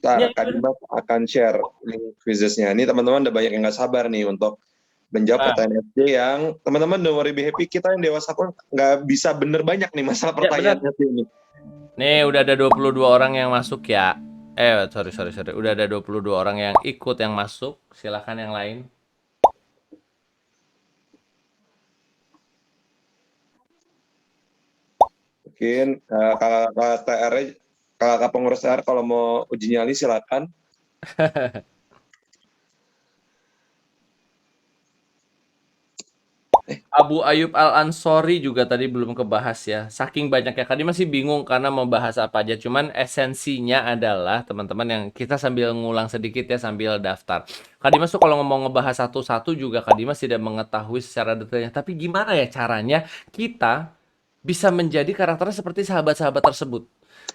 Kak Dimas akan share link quizesnya. Ini teman-teman udah banyak yang nggak sabar nih untuk menjawab pertanyaan SD yang teman-teman don't worry be happy, kita yang dewasa pun nggak bisa bener banyak nih masalah pertanyaannya ini. Nih udah ada 22 orang yang masuk ya. Sorry. Udah ada 22 orang yang ikut yang masuk. Silakan yang lain. Mungkin kakak pengurus TR kalau mau uji nyali silakan. Abu Ayub Al-Ansori juga tadi belum kebahas ya. Saking banyaknya Kak Dimas masih bingung karena mau bahas apa aja. Cuman esensinya adalah teman-teman yang kita sambil ngulang sedikit ya sambil daftar. Kak Dimas tuh kalau mau ngebahas satu-satu juga Kak Dimas tidak mengetahui secara detailnya. Tapi gimana ya caranya kita bisa menjadi karakternya seperti sahabat-sahabat tersebut.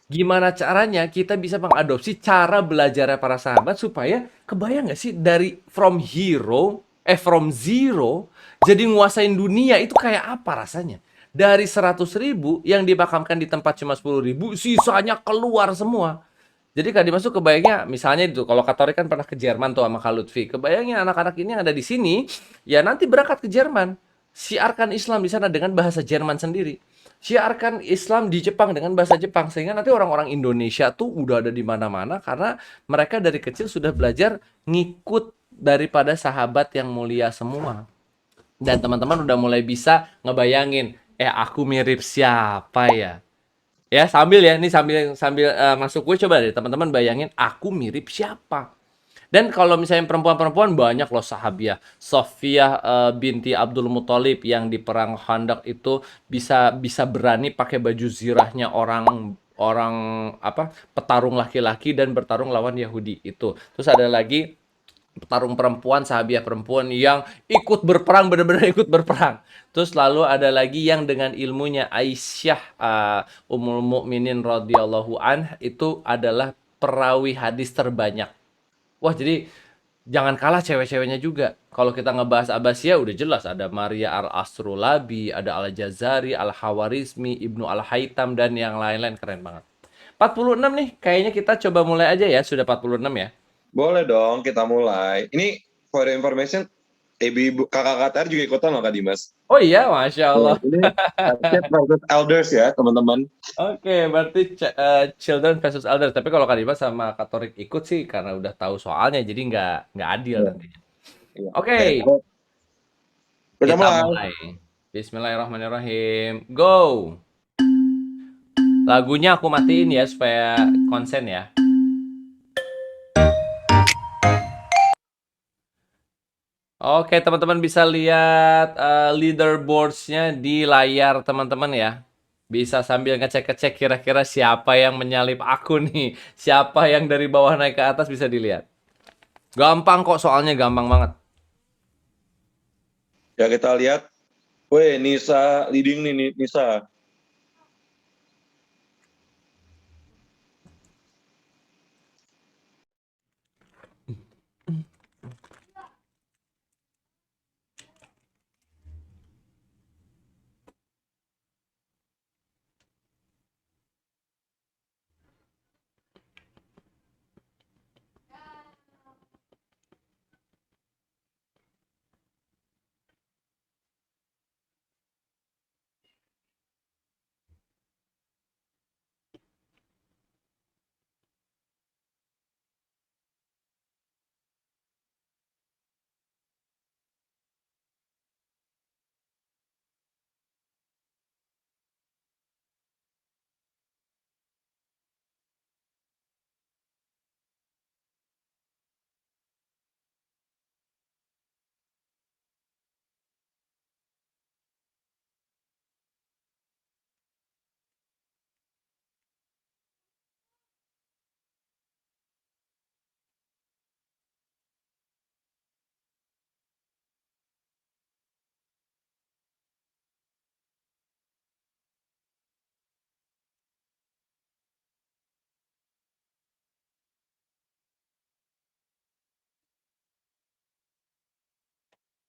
Gimana caranya kita bisa mengadopsi cara belajarnya para sahabat supaya kebayang nggak sih dari from zero jadi nguasain dunia itu kayak apa rasanya? Dari 100.000 yang dimakamkan di tempat cuma 10.000, sisanya keluar semua. Jadi Kak Dimas tuh kebayangnya misalnya itu kalau Kak Tori kan pernah ke Jerman tuh sama Kak Lutfi. Kebayangnya anak-anak ini yang ada di sini ya nanti berangkat ke Jerman. Siarkan Islam di sana dengan bahasa Jerman sendiri. Siarkan Islam di Jepang dengan bahasa Jepang sehingga nanti orang-orang Indonesia tuh udah ada di mana-mana karena mereka dari kecil sudah belajar ngikut daripada sahabat yang mulia semua. Dan teman-teman udah mulai bisa ngebayangin, aku mirip siapa ya? Ya, sambil ya, ini sambil sambil masuk gue coba deh teman-teman bayangin aku mirip siapa. Dan kalau misalnya perempuan-perempuan banyak loh sahabiah. Sofia binti Abdul Muthalib yang di perang Khandaq itu bisa bisa berani pakai baju zirahnya orang orang apa petarung laki-laki dan bertarung lawan Yahudi itu. Terus ada lagi petarung perempuan, sahabiah perempuan yang ikut berperang, benar-benar ikut berperang. Terus lalu ada lagi yang dengan ilmunya Aisyah Ummul Mukminin radhiyallahu itu adalah perawi hadis terbanyak. Wah, jadi jangan kalah cewek-ceweknya juga. Kalau kita ngebahas Abbasiyah udah jelas ada Maria Al-Astrolabi, ada Al-Jazari, Al-Hawarizmi, Ibnu Al-Haytham dan yang lain-lain keren banget. 46 nih, kayaknya kita coba mulai aja ya. Sudah 46 ya. Boleh dong, kita mulai. Ini for your information, ibu kakak KTR juga ikutan loh Kak Dimas. Oh iya, Masya Allah. Ini Kids versus Elders ya teman-teman. Oke, berarti children versus elders. Tapi kalau Kak Dimas sama Katorik ikut sih karena udah tahu soalnya, jadi nggak adil Iya. nantinya. Iya. Oke, Kita kita mulai. mulai. Bismillahirrahmanirrahim. Go. Lagunya aku matiin ya supaya konsen ya. Oke, teman-teman bisa lihat leaderboards-nya di layar teman-teman ya. Bisa sambil ngecek-ngecek kira-kira siapa yang menyalip aku nih. Siapa yang dari bawah naik ke atas bisa dilihat. Gampang kok, soalnya gampang banget. Ya kita lihat. Weh, Nisa leading nih Nisa.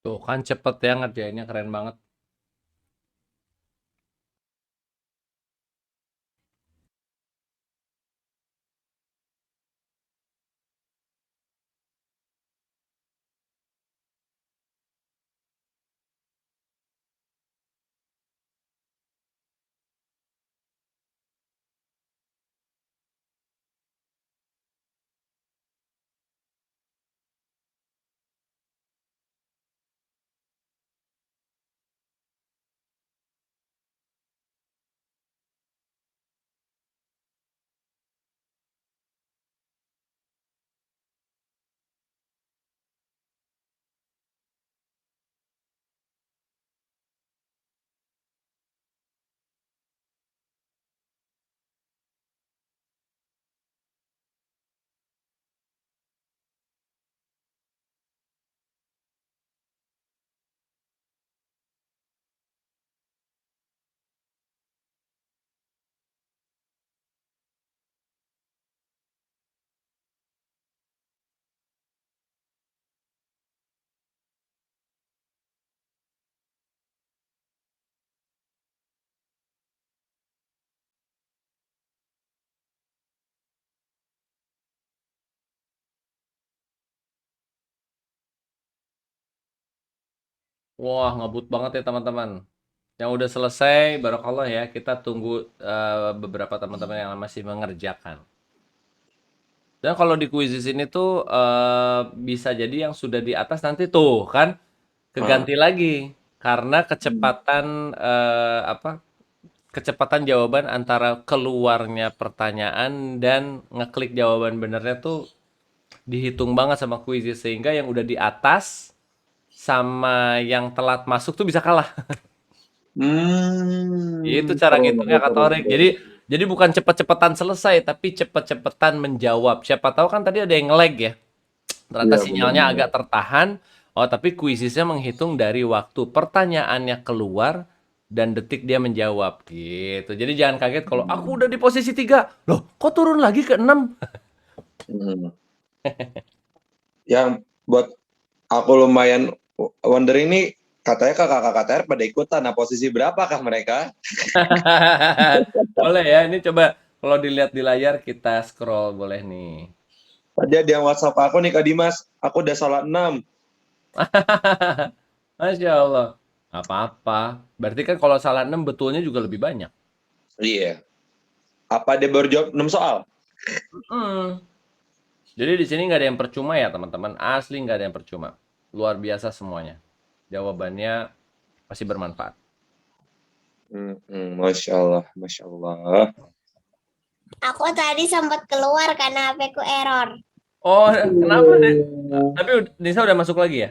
Tuh kan cepet ya ngerjainnya, keren banget. Wah, ngebut banget ya teman-teman. Yang udah selesai, barakallah ya. Kita tunggu beberapa teman-teman yang masih mengerjakan. Dan kalau di kuisis ini tuh bisa jadi yang sudah di atas nanti tuh kan keganti lagi karena kecepatan kecepatan jawaban antara keluarnya pertanyaan dan ngeklik jawaban benernya tuh dihitung banget sama kuisis sehingga yang udah di atas sama yang telat masuk tuh bisa kalah. Itu cara ngitungnya Kak Torik. Jadi bukan cepet-cepetan selesai, tapi cepet-cepetan menjawab. Siapa tahu kan tadi ada yang lag ya. Ternyata Iya, sinyalnya benar-benar. agak tertahan. Oh, tapi kuisisnya menghitung dari waktu pertanyaannya keluar dan detik dia menjawab gitu. Jadi jangan kaget kalau aku udah di posisi 3. Loh, kok turun lagi ke 6? Hmm. Yang buat aku lumayan wonder ini katanya kakak KTR pada ikutan. Nah, posisi berapakah mereka? Boleh ya, ini coba kalau dilihat di layar kita scroll boleh nih. Tadi ada yang WhatsApp aku nih Kak Dimas, aku udah salah 6. Masya Allah. Nggak apa-apa. Berarti kan kalau salah 6 betulnya juga lebih banyak. Iya. Apa dia baru jawab 6 soal? Mm. Jadi di sini nggak ada yang percuma ya teman-teman. Asli nggak ada yang percuma. Luar biasa semuanya. Jawabannya pasti bermanfaat. Masya Allah, Masya Allah. Aku tadi sempat keluar karena HP ku error. Oh, kenapa deh? Tapi Nisa udah masuk lagi ya?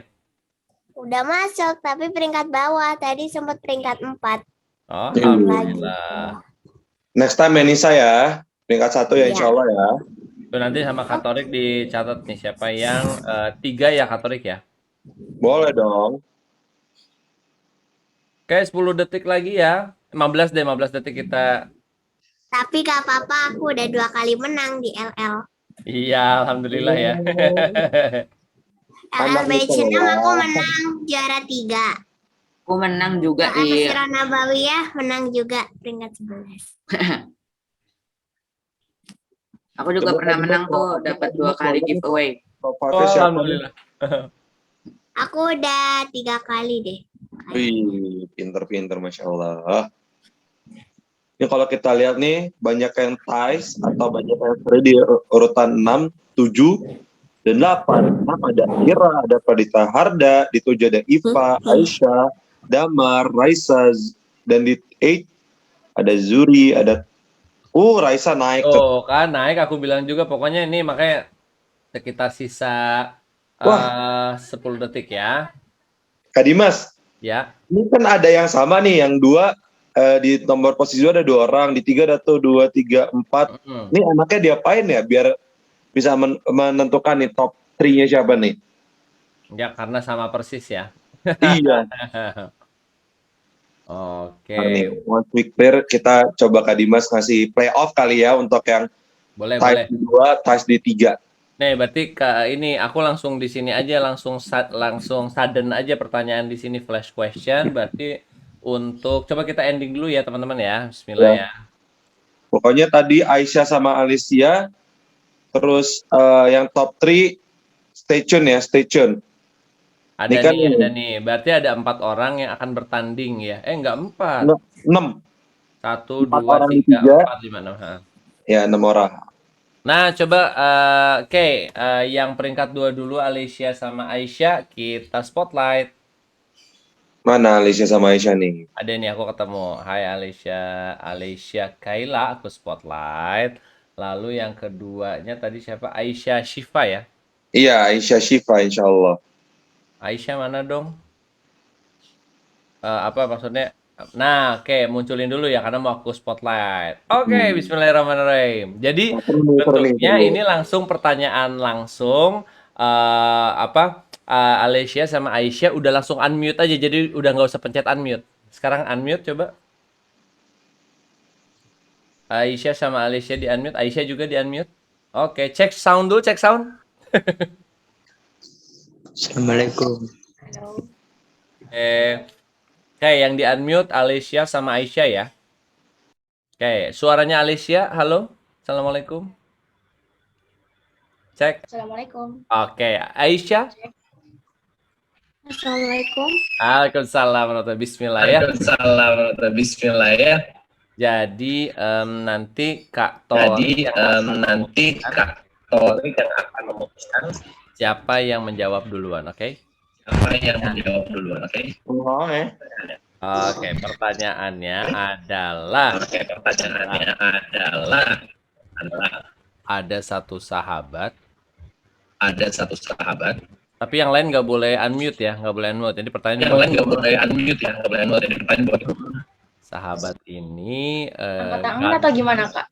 Udah masuk, tapi peringkat bawah. Tadi sempat peringkat 4. Oh, Iya. alhamdulillah. Next time Nisa ya, peringkat 1 ya Iya. Insya Allah ya. Tuh nanti sama Katorik dicatat nih siapa yang 3 ya Katorik ya. Boleh dong. Oke, 10 detik lagi ya. 15 deh, 15 detik kita. Tapi gak apa-apa, aku udah 2 kali menang di LL. Iya, alhamdulillah ya. LL Anak Bechenam Nisa. aku menang juara 3. Aku menang juga LL di Pesira Nabawiyah menang juga peringkat 11. aku juga Coba pernah Kak menang Dimas, tuh kalau dapat Kak 2 Dimas kali ngomong, giveaway. Profilnya Oh, siapa? alhamdulillah. Aku udah 3 kali deh. Wih, pinter-pinter Masya Allah. Ini kalau kita lihat nih, banyak yang ties atau banyak yang tadi di urutan 6, 7, dan 8. 6 ada Ira, ada Pradita Harda, di 7 ada Iva, Aisyah, Damar, Raisa, dan di 8 ada Zuri, ada Raisa naik. Oh, kan naik aku bilang juga pokoknya ini makanya sekitar sisa Wah. 10 detik ya. Kak Dimas, Ya. ini kan ada yang sama nih, yang 2 di nomor posisi 2 ada 2 orang, di 3 ada tuh 2, 3, 4. Ini anaknya diapain ya biar bisa menentukan nih top 3-nya siapa nih? Ya karena sama persis ya. Iya. Oke. Nah, nih, once we clear, kita coba Kak Dimas ngasih playoff kali ya untuk yang Boleh, ties boleh. di 2, ties di 3. Nih, berarti ini aku langsung di sini aja langsung sudden aja pertanyaan di sini flash question. Berarti untuk coba kita ending dulu ya teman-teman ya. Bismillah ya. Pokoknya tadi Aisyah sama Alicia, terus yang top 3 stay tune ya, stay tune. Ada kan nih, ada nih. Berarti ada 4 orang yang akan bertanding ya. Enggak 4. 6. 1, 2, 4 orang di 3, 3. 4, 5, 6. Ya, 6 orang. Nah, coba oke, yang peringkat 2 dulu Alicia sama Aisyah, kita spotlight. Mana Alicia sama Aisyah nih? Ada nih aku ketemu. Hai Alicia Kaila, aku spotlight. Lalu yang keduanya tadi siapa? Aisyah Shifa ya? Iya, Aisyah Shifa insya Allah. Aisyah mana dong? Apa maksudnya? Nah, oke, munculin dulu ya karena mau aku spotlight. Oke, bismillahirrahmanirrahim. Jadi bentuknya ini langsung pertanyaan langsung Alicia sama Aisyah udah langsung unmute aja. Jadi udah nggak usah pencet unmute. Sekarang unmute coba. Aisyah sama Alicia di unmute. Aisyah juga di unmute. Oke, cek sound dulu, cek sound. Assalamualaikum. Oke, yang di unmute Alicia sama Aisyah ya. Oke, suaranya Alicia, halo. Assalamualaikum. Cek. Assalamualaikum. Oke, Aisyah. Assalamualaikum. Waalaikumsalam warahmatullahi Bismillah ya. Waalaikumsalam warahmatullahi Bismillah ya. Jadi nanti Kak Tori Nanti Kak Tori yang akan memutuskan siapa yang menjawab duluan, oke? siapa yang menjawab duluan, oke? Oke, pertanyaannya adalah Pertanyaannya adalah ada satu sahabat, ada satu sahabat. tapi yang lain nggak boleh unmute ya, nggak boleh unmute. Jadi pertanyaan Yang lain nggak boleh unmute ya, nggak boleh unmute. Jadi pertanyaan sahabat ini Angkat tangan atau gimana, Kak?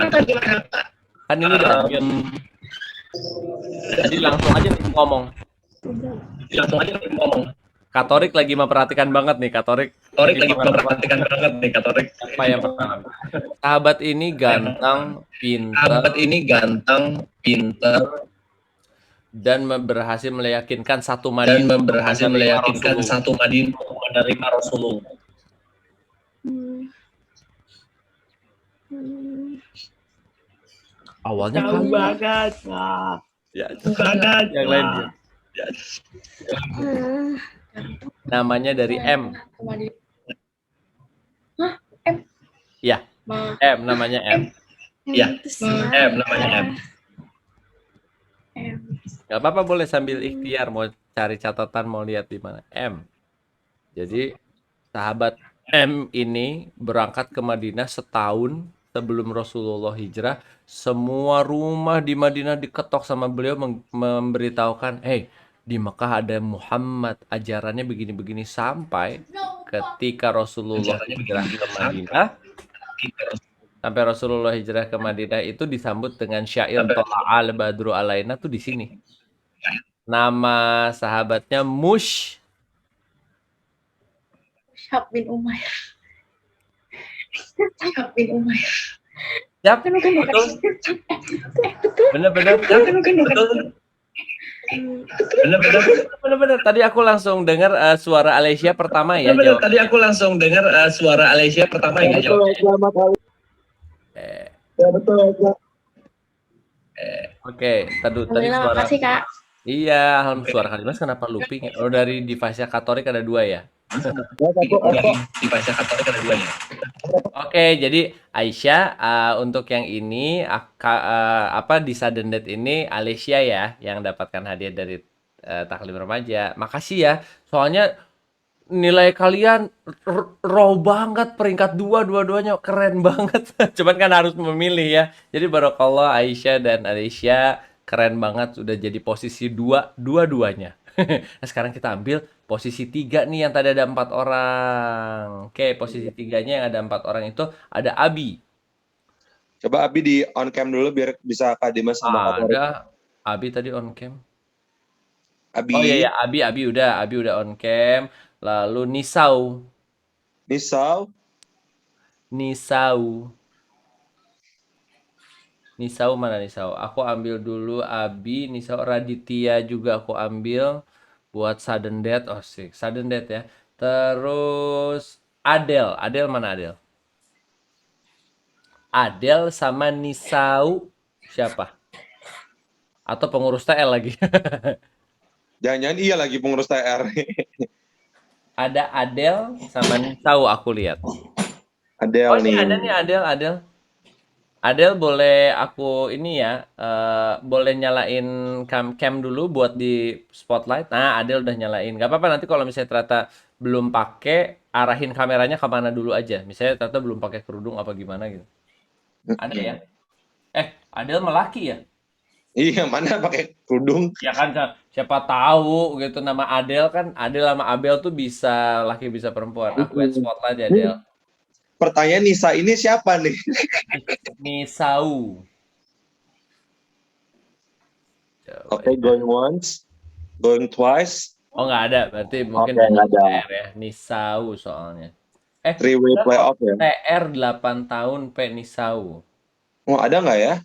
atau gimana, Kak? kan ini udah unmute. Jadi langsung aja nih ngomong. Katorik lagi memperhatikan banget nih, Katorik. Katorik lagi memperhatikan banget nih, Katorik. Apa yang pertama? Sahabat ini ganteng, Sahabat pintar, ini ganteng, pintar, dan berhasil meyakinkan satu dan Madinah berhasil meyakinkan Rasulullah. satu Madinah menerima Rasulullah. Awalnya kan banget, ya, banget. yang lain dia. Namanya dari M. Ya, M namanya M. Ya, M namanya M. Gak apa-apa, boleh sambil ikhtiar mau cari catatan, mau lihat di mana. M. Jadi sahabat M ini berangkat ke Madinah setahun sebelum Rasulullah hijrah. Semua rumah di Madinah diketok sama beliau, memberitahukan, hey, di Mekah ada Muhammad, ajarannya begini-begini, sampai ketika Rasulullah hijrah ke Madinah. Sampai Rasulullah hijrah ke Madinah itu disambut dengan syair Tola'al Badru Alaina tuh di sini. Nama sahabatnya Mush Mus'ab bin Umair. Mus'ab bin Umair. Yap, Betul. bener-bener. Bener-bener. Tadi aku langsung dengar suara Alessia pertama ya. Jawab. Tadi aku langsung dengar suara Alessia pertama ya. Oke, tadi Alhamdulillah, suara. makasih, Kak. Iya, alhamdulillah. Suara Kak Dimas kenapa looping ya? Oh, dari device Katorik ada 2 ya. Device Katolik ada 2 ya. Oke, jadi Aisyah untuk yang ini di sudden death ini Alessia ya yang dapatkan hadiah dari Taklim Remaja. Makasih ya. Soalnya nilai kalian raw banget, peringkat 2 dua-duanya keren banget. Cuman kan harus memilih ya. Jadi barakallah Aisyah dan Alessia keren banget, sudah jadi posisi 2 dua-duanya. Nah, sekarang kita ambil posisi 3 nih, yang tadi ada 4 orang. Oke, posisi 3-nya yang ada 4 orang itu ada Abi. Coba Abi di on cam dulu biar bisa Kak Dimas sama Kak Tori. Ada Abi tadi on cam. Abi. Oh iya, Abi udah on cam. Lalu Nisau. Nisau mana Nisau? Aku ambil dulu Abi, Nisau, Raditya juga aku ambil buat sudden death. Oh sih, sudden death ya. Terus Adel mana Adel? Adel sama Nisau siapa? Atau pengurus TL lagi? Jangan-jangan iya lagi pengurus TR. Ada Adel sama Nisau aku lihat. Adel Oh, ini nih. ada nih Adel. Adel boleh aku ini ya, boleh nyalain cam dulu buat di spotlight. Nah, Adel udah nyalain. Gak apa-apa, nanti kalau misalnya ternyata belum pakai, arahin kameranya kemana dulu aja. Misalnya ternyata belum pakai kerudung apa gimana gitu. Ada ya? Adel melaki ya? Iya, mana pakai kerudung? Ya kan, siapa tahu gitu, nama Adel kan, Adel sama Abel tuh bisa laki bisa perempuan. Aku lihat spotlight ya Adel. Pertanyaan Nisa ini siapa nih? Nisau. Oke, going once, going twice. Oh, nggak ada, berarti mungkin Oke, nggak ada. TR ya. Nisau soalnya. Three-way playoff ya. TR 8 tahun P Nisau. Oh, ada nggak ya?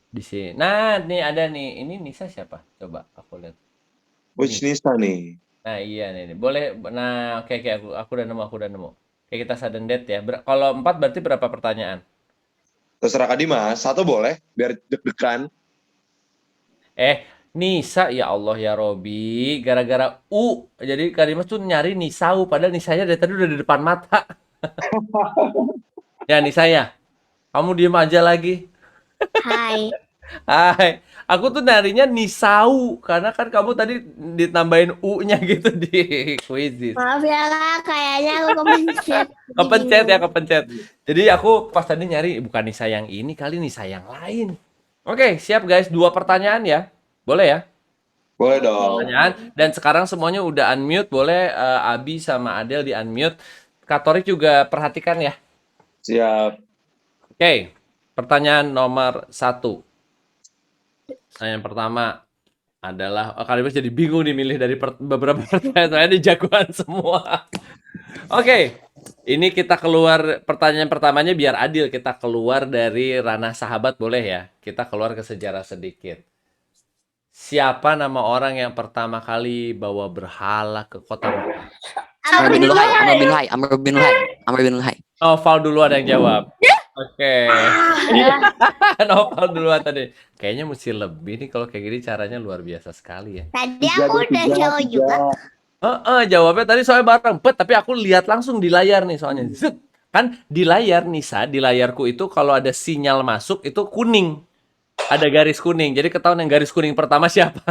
Di sini. Nah, nih ada nih. Ini Nisa siapa? Coba aku lihat. Which Nisa nih? Nah, iya nih. Boleh. Nah, oke, aku udah nemu. Oke, kita sudden death ya. Kalau 4 berarti berapa pertanyaan? Terserah Kak Dimas, 1 boleh biar deg-degan. Nisa, ya Allah ya Robi, gara-gara U. Jadi Kak Dimas tuh nyari Nisau, padahal Nisanya dari tadi udah di depan mata. Ya Nisa ya, kamu diem aja lagi. Hai. Hai, aku tuh nyarinya Nisau, karena kan kamu tadi ditambahin U-nya gitu di kuisis. Maaf ya kak, kayaknya aku kepencet. Jadi Kepencet ya, bingung. kepencet. Jadi aku pas tadi nyari, bukan Nisa yang ini kali, Nisa yang lain. Oke, siap guys, 2 pertanyaan ya. Boleh ya? Boleh dong. Pertanyaan. Dan sekarang semuanya udah unmute, boleh Abi sama Adel di unmute. Katorik juga perhatikan ya. Siap. Oke, pertanyaan nomor 1. Pertanyaan pertama adalah, kali ini jadi bingung nih milih dari beberapa pertanyaan, saya ini jagoan semua. Oke, ini kita keluar pertanyaan pertamanya biar adil, kita keluar dari ranah sahabat boleh ya? Kita keluar ke sejarah sedikit. Siapa nama orang yang pertama kali bawa berhala ke kota Mekah? Amr bin Luhai, Amr bin Luhai, Amr bin Luhai, Amr bin Luhai. Noval dulu ada yang jawab. Oke. Noval duluan tadi. Kayaknya mesti lebih nih kalau kayak gini, caranya luar biasa sekali ya. Tadi aku udah jawab juga. Jawabnya tadi soalnya bareng, tapi aku lihat langsung di layar nih soalnya. Zut. Kan di layar Nisa, di layarku itu kalau ada sinyal masuk itu kuning. Ada garis kuning. Jadi ketahuan yang garis kuning pertama siapa.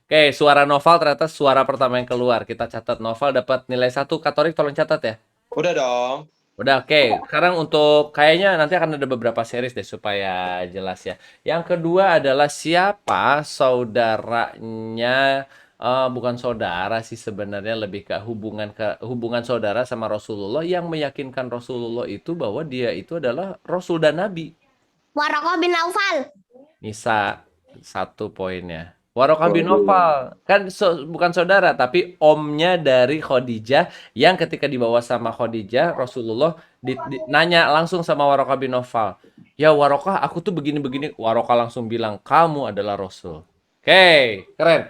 Oke, suara Noval ternyata suara pertama yang keluar. Kita catat Noval dapat nilai 1. Katorik tolong catat ya. Udah dong. Udah, oke. Sekarang untuk kayaknya nanti akan ada beberapa series deh supaya jelas ya. Yang kedua adalah siapa saudaranya, bukan saudara sih sebenarnya, lebih ke hubungan saudara sama Rasulullah yang meyakinkan Rasulullah itu bahwa dia itu adalah Rasul dan Nabi. Waraqah bin Naufal. Nisa 1 poinnya. Waraqah bin Naufal kan bukan saudara tapi omnya dari Khadijah, yang ketika dibawa sama Khadijah Rasulullah nanya langsung sama Waraqah bin Naufal, ya Waraqah aku tuh begini-begini. Waraqah langsung bilang kamu adalah Rasul. Oke, keren.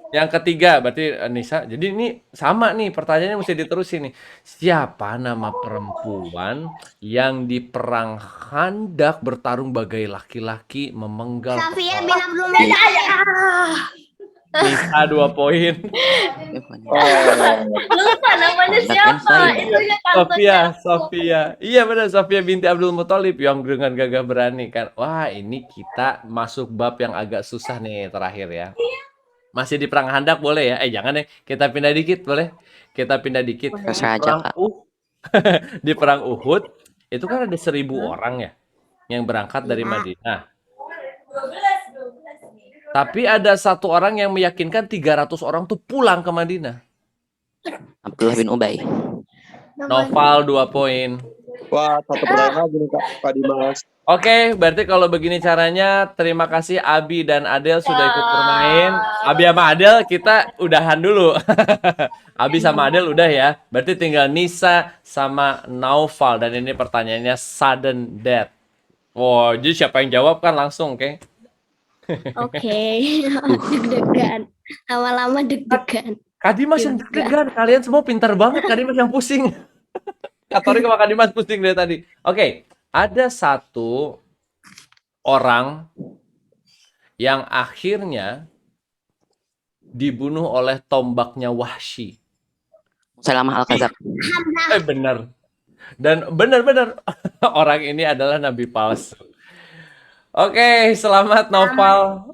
Yang ketiga berarti Nisa. Jadi ini sama nih, pertanyaannya mesti diterusin nih. Siapa nama perempuan yang di perang Khandaq bertarung bagai laki-laki memenggal Safia kepala? bin Abdul Muttalib. Nisa 2 poin. Lupa namanya siapa? Itunya Sofia. Iya benar, Sofia binti Abdul Muthalib yang dengan gagah berani kan. Wah, ini kita masuk bab yang agak susah nih terakhir ya. Masih di perang Khandaq boleh ya? Jangan deh, kita pindah dikit boleh? Kita pindah dikit. Terserah aja, Kak. Di perang Uhud itu kan ada 1.000 orang ya yang berangkat dari Madinah. Tapi ada 1 orang yang meyakinkan 300 orang tuh pulang ke Madinah. Abdullah bin Ubay. Noval 2 poin. Wah, 1 pertanyaan lagi nih Kak Dimas. Oke, berarti kalau begini caranya, terima kasih Abi dan Adel sudah ikut bermain. Abi sama Adel kita udahan dulu. Abi sama Adel udah ya. Berarti tinggal Nisa sama Naufal, dan ini pertanyaannya sudden death. Wow, jadi siapa yang jawab kan langsung, oke? Oke. Deg-degan. Lama-lama deg-degan. Kak Dimas yang deg-degan, kalian semua pintar banget. Kak Dimas yang pusing. Katorik sama Kak Dimas pusing dari tadi. Oke, ada 1 orang yang akhirnya dibunuh oleh tombaknya Wahsy. Musailama Al-Kadzab. Benar. Dan benar-benar orang ini adalah nabi palsu. Oke, selamat Noval.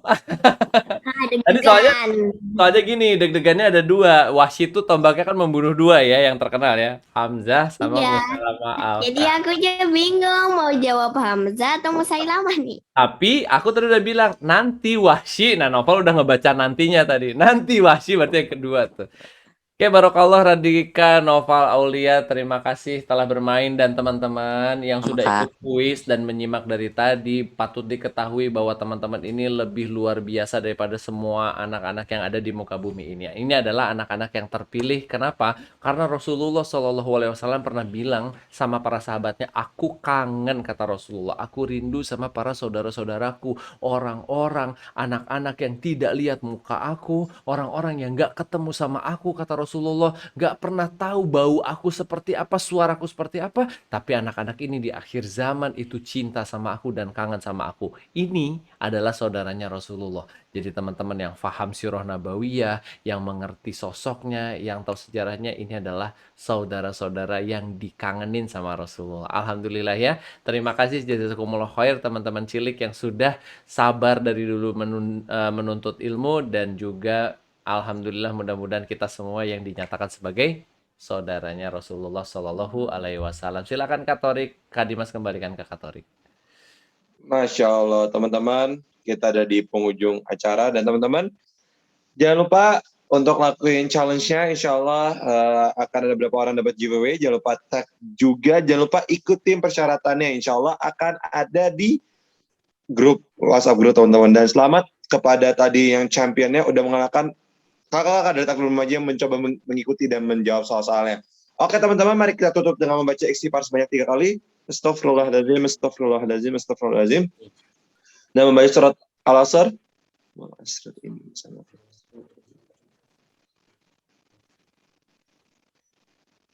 Tadi soalnya gini, deg-degannya ada 2. Wahsy itu tombaknya kan membunuh 2 ya yang terkenal ya. Hamzah sama Iya. Musailama Al-Kadzab. Jadi aku juga bingung mau jawab Hamzah atau Musailamah nih. Tapi aku tadi udah bilang nanti Wahsy. Nah, Noval udah ngebaca nantinya tadi. Nanti Wahsy berarti yang kedua tuh. Oke, Barokallah Radika, Noval Aulia, terima kasih telah bermain, dan teman-teman yang sudah ikut kuis dan menyimak dari tadi, patut diketahui bahwa teman-teman ini lebih luar biasa daripada semua anak-anak yang ada di muka bumi ini. Ini adalah anak-anak yang terpilih. Kenapa? Karena Rasulullah SAW pernah bilang sama para sahabatnya, aku kangen, kata Rasulullah, aku rindu sama para saudara-saudaraku, orang-orang, anak-anak yang tidak lihat muka aku, orang-orang yang gak ketemu sama aku, kata Rasulullah. Rasulullah, gak pernah tahu bau aku seperti apa, suaraku seperti apa, tapi anak-anak ini di akhir zaman itu cinta sama aku dan kangen sama aku. Ini adalah saudaranya Rasulullah. Jadi teman-teman yang faham sirah nabawiyah, yang mengerti sosoknya, yang tahu sejarahnya, ini adalah saudara-saudara yang dikangenin sama Rasulullah. Alhamdulillah ya. Terima kasih jazakumullah khair teman-teman cilik yang sudah sabar dari dulu menuntut ilmu, dan juga alhamdulillah mudah-mudahan kita semua yang dinyatakan sebagai saudaranya Rasulullah Shallallahu Alaihi Wasallam. Silakan Kak Torik, Kak Dimas kembalikan ke Kak Torik. Masya Allah teman-teman, kita ada di penghujung acara, dan teman-teman jangan lupa untuk lakuin challenge-nya. Insya Allah akan ada beberapa orang dapat giveaway. Jangan lupa tag juga, jangan lupa ikutin persyaratannya. Insya Allah akan ada di grup WhatsApp grup teman-teman. Dan selamat kepada tadi yang championnya udah mengalahkan kakak-kakak dari Taklim Remaja yang mencoba mengikuti dan menjawab soal-soalnya. Oke teman-teman, mari kita tutup dengan membaca istighfar sebanyak 3 kali. Astaghfirullahaladzim, astaghfirullahaladzim, astaghfirullahaladzim. Dan membaca surat Al-Asr.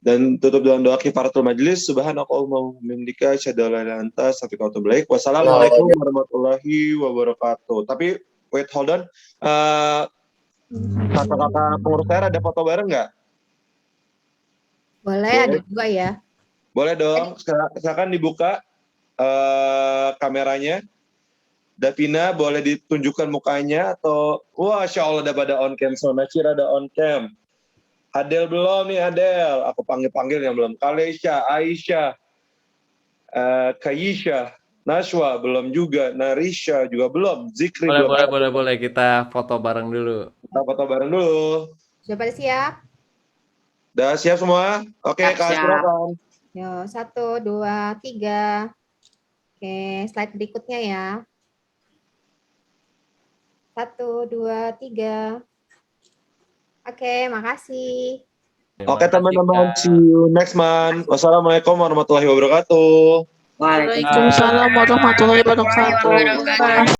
Dan tutup dengan doa kifaratul majlis. Subhanakallahumma wa bihamdika asyhadu an la ilaha illa anta astaghfiruka wa atubu ilaik. Wassalamualaikum warahmatullahi wabarakatuh. Tapi wait, hold on. Kakak-kakak pengurus daerah ada foto bareng nggak? Boleh, ada juga ya. Boleh dong. Silakan dibuka kameranya. Davina boleh ditunjukkan mukanya atau wah, Masya Allah udah pada on cam. So Nacir ada on cam. Adel belum nih, Adel. Aku panggil yang belum. Kalesha, Aisyah, Kayisha, Nashwa belum juga, Narisha juga belum, Zikri belum. Boleh, kita foto bareng dulu. Kita foto bareng dulu. Sudah pada siap? Udah siap semua? Oke, Kak, silakan. Yo, 1, 2, 3. Oke, slide berikutnya ya. 1, 2, 3. Oke, makasih. Oke teman-teman, see you next month. Wassalamualaikum warahmatullahi wabarakatuh. Waalaikumsalam warahmatullahi wabarakatuh.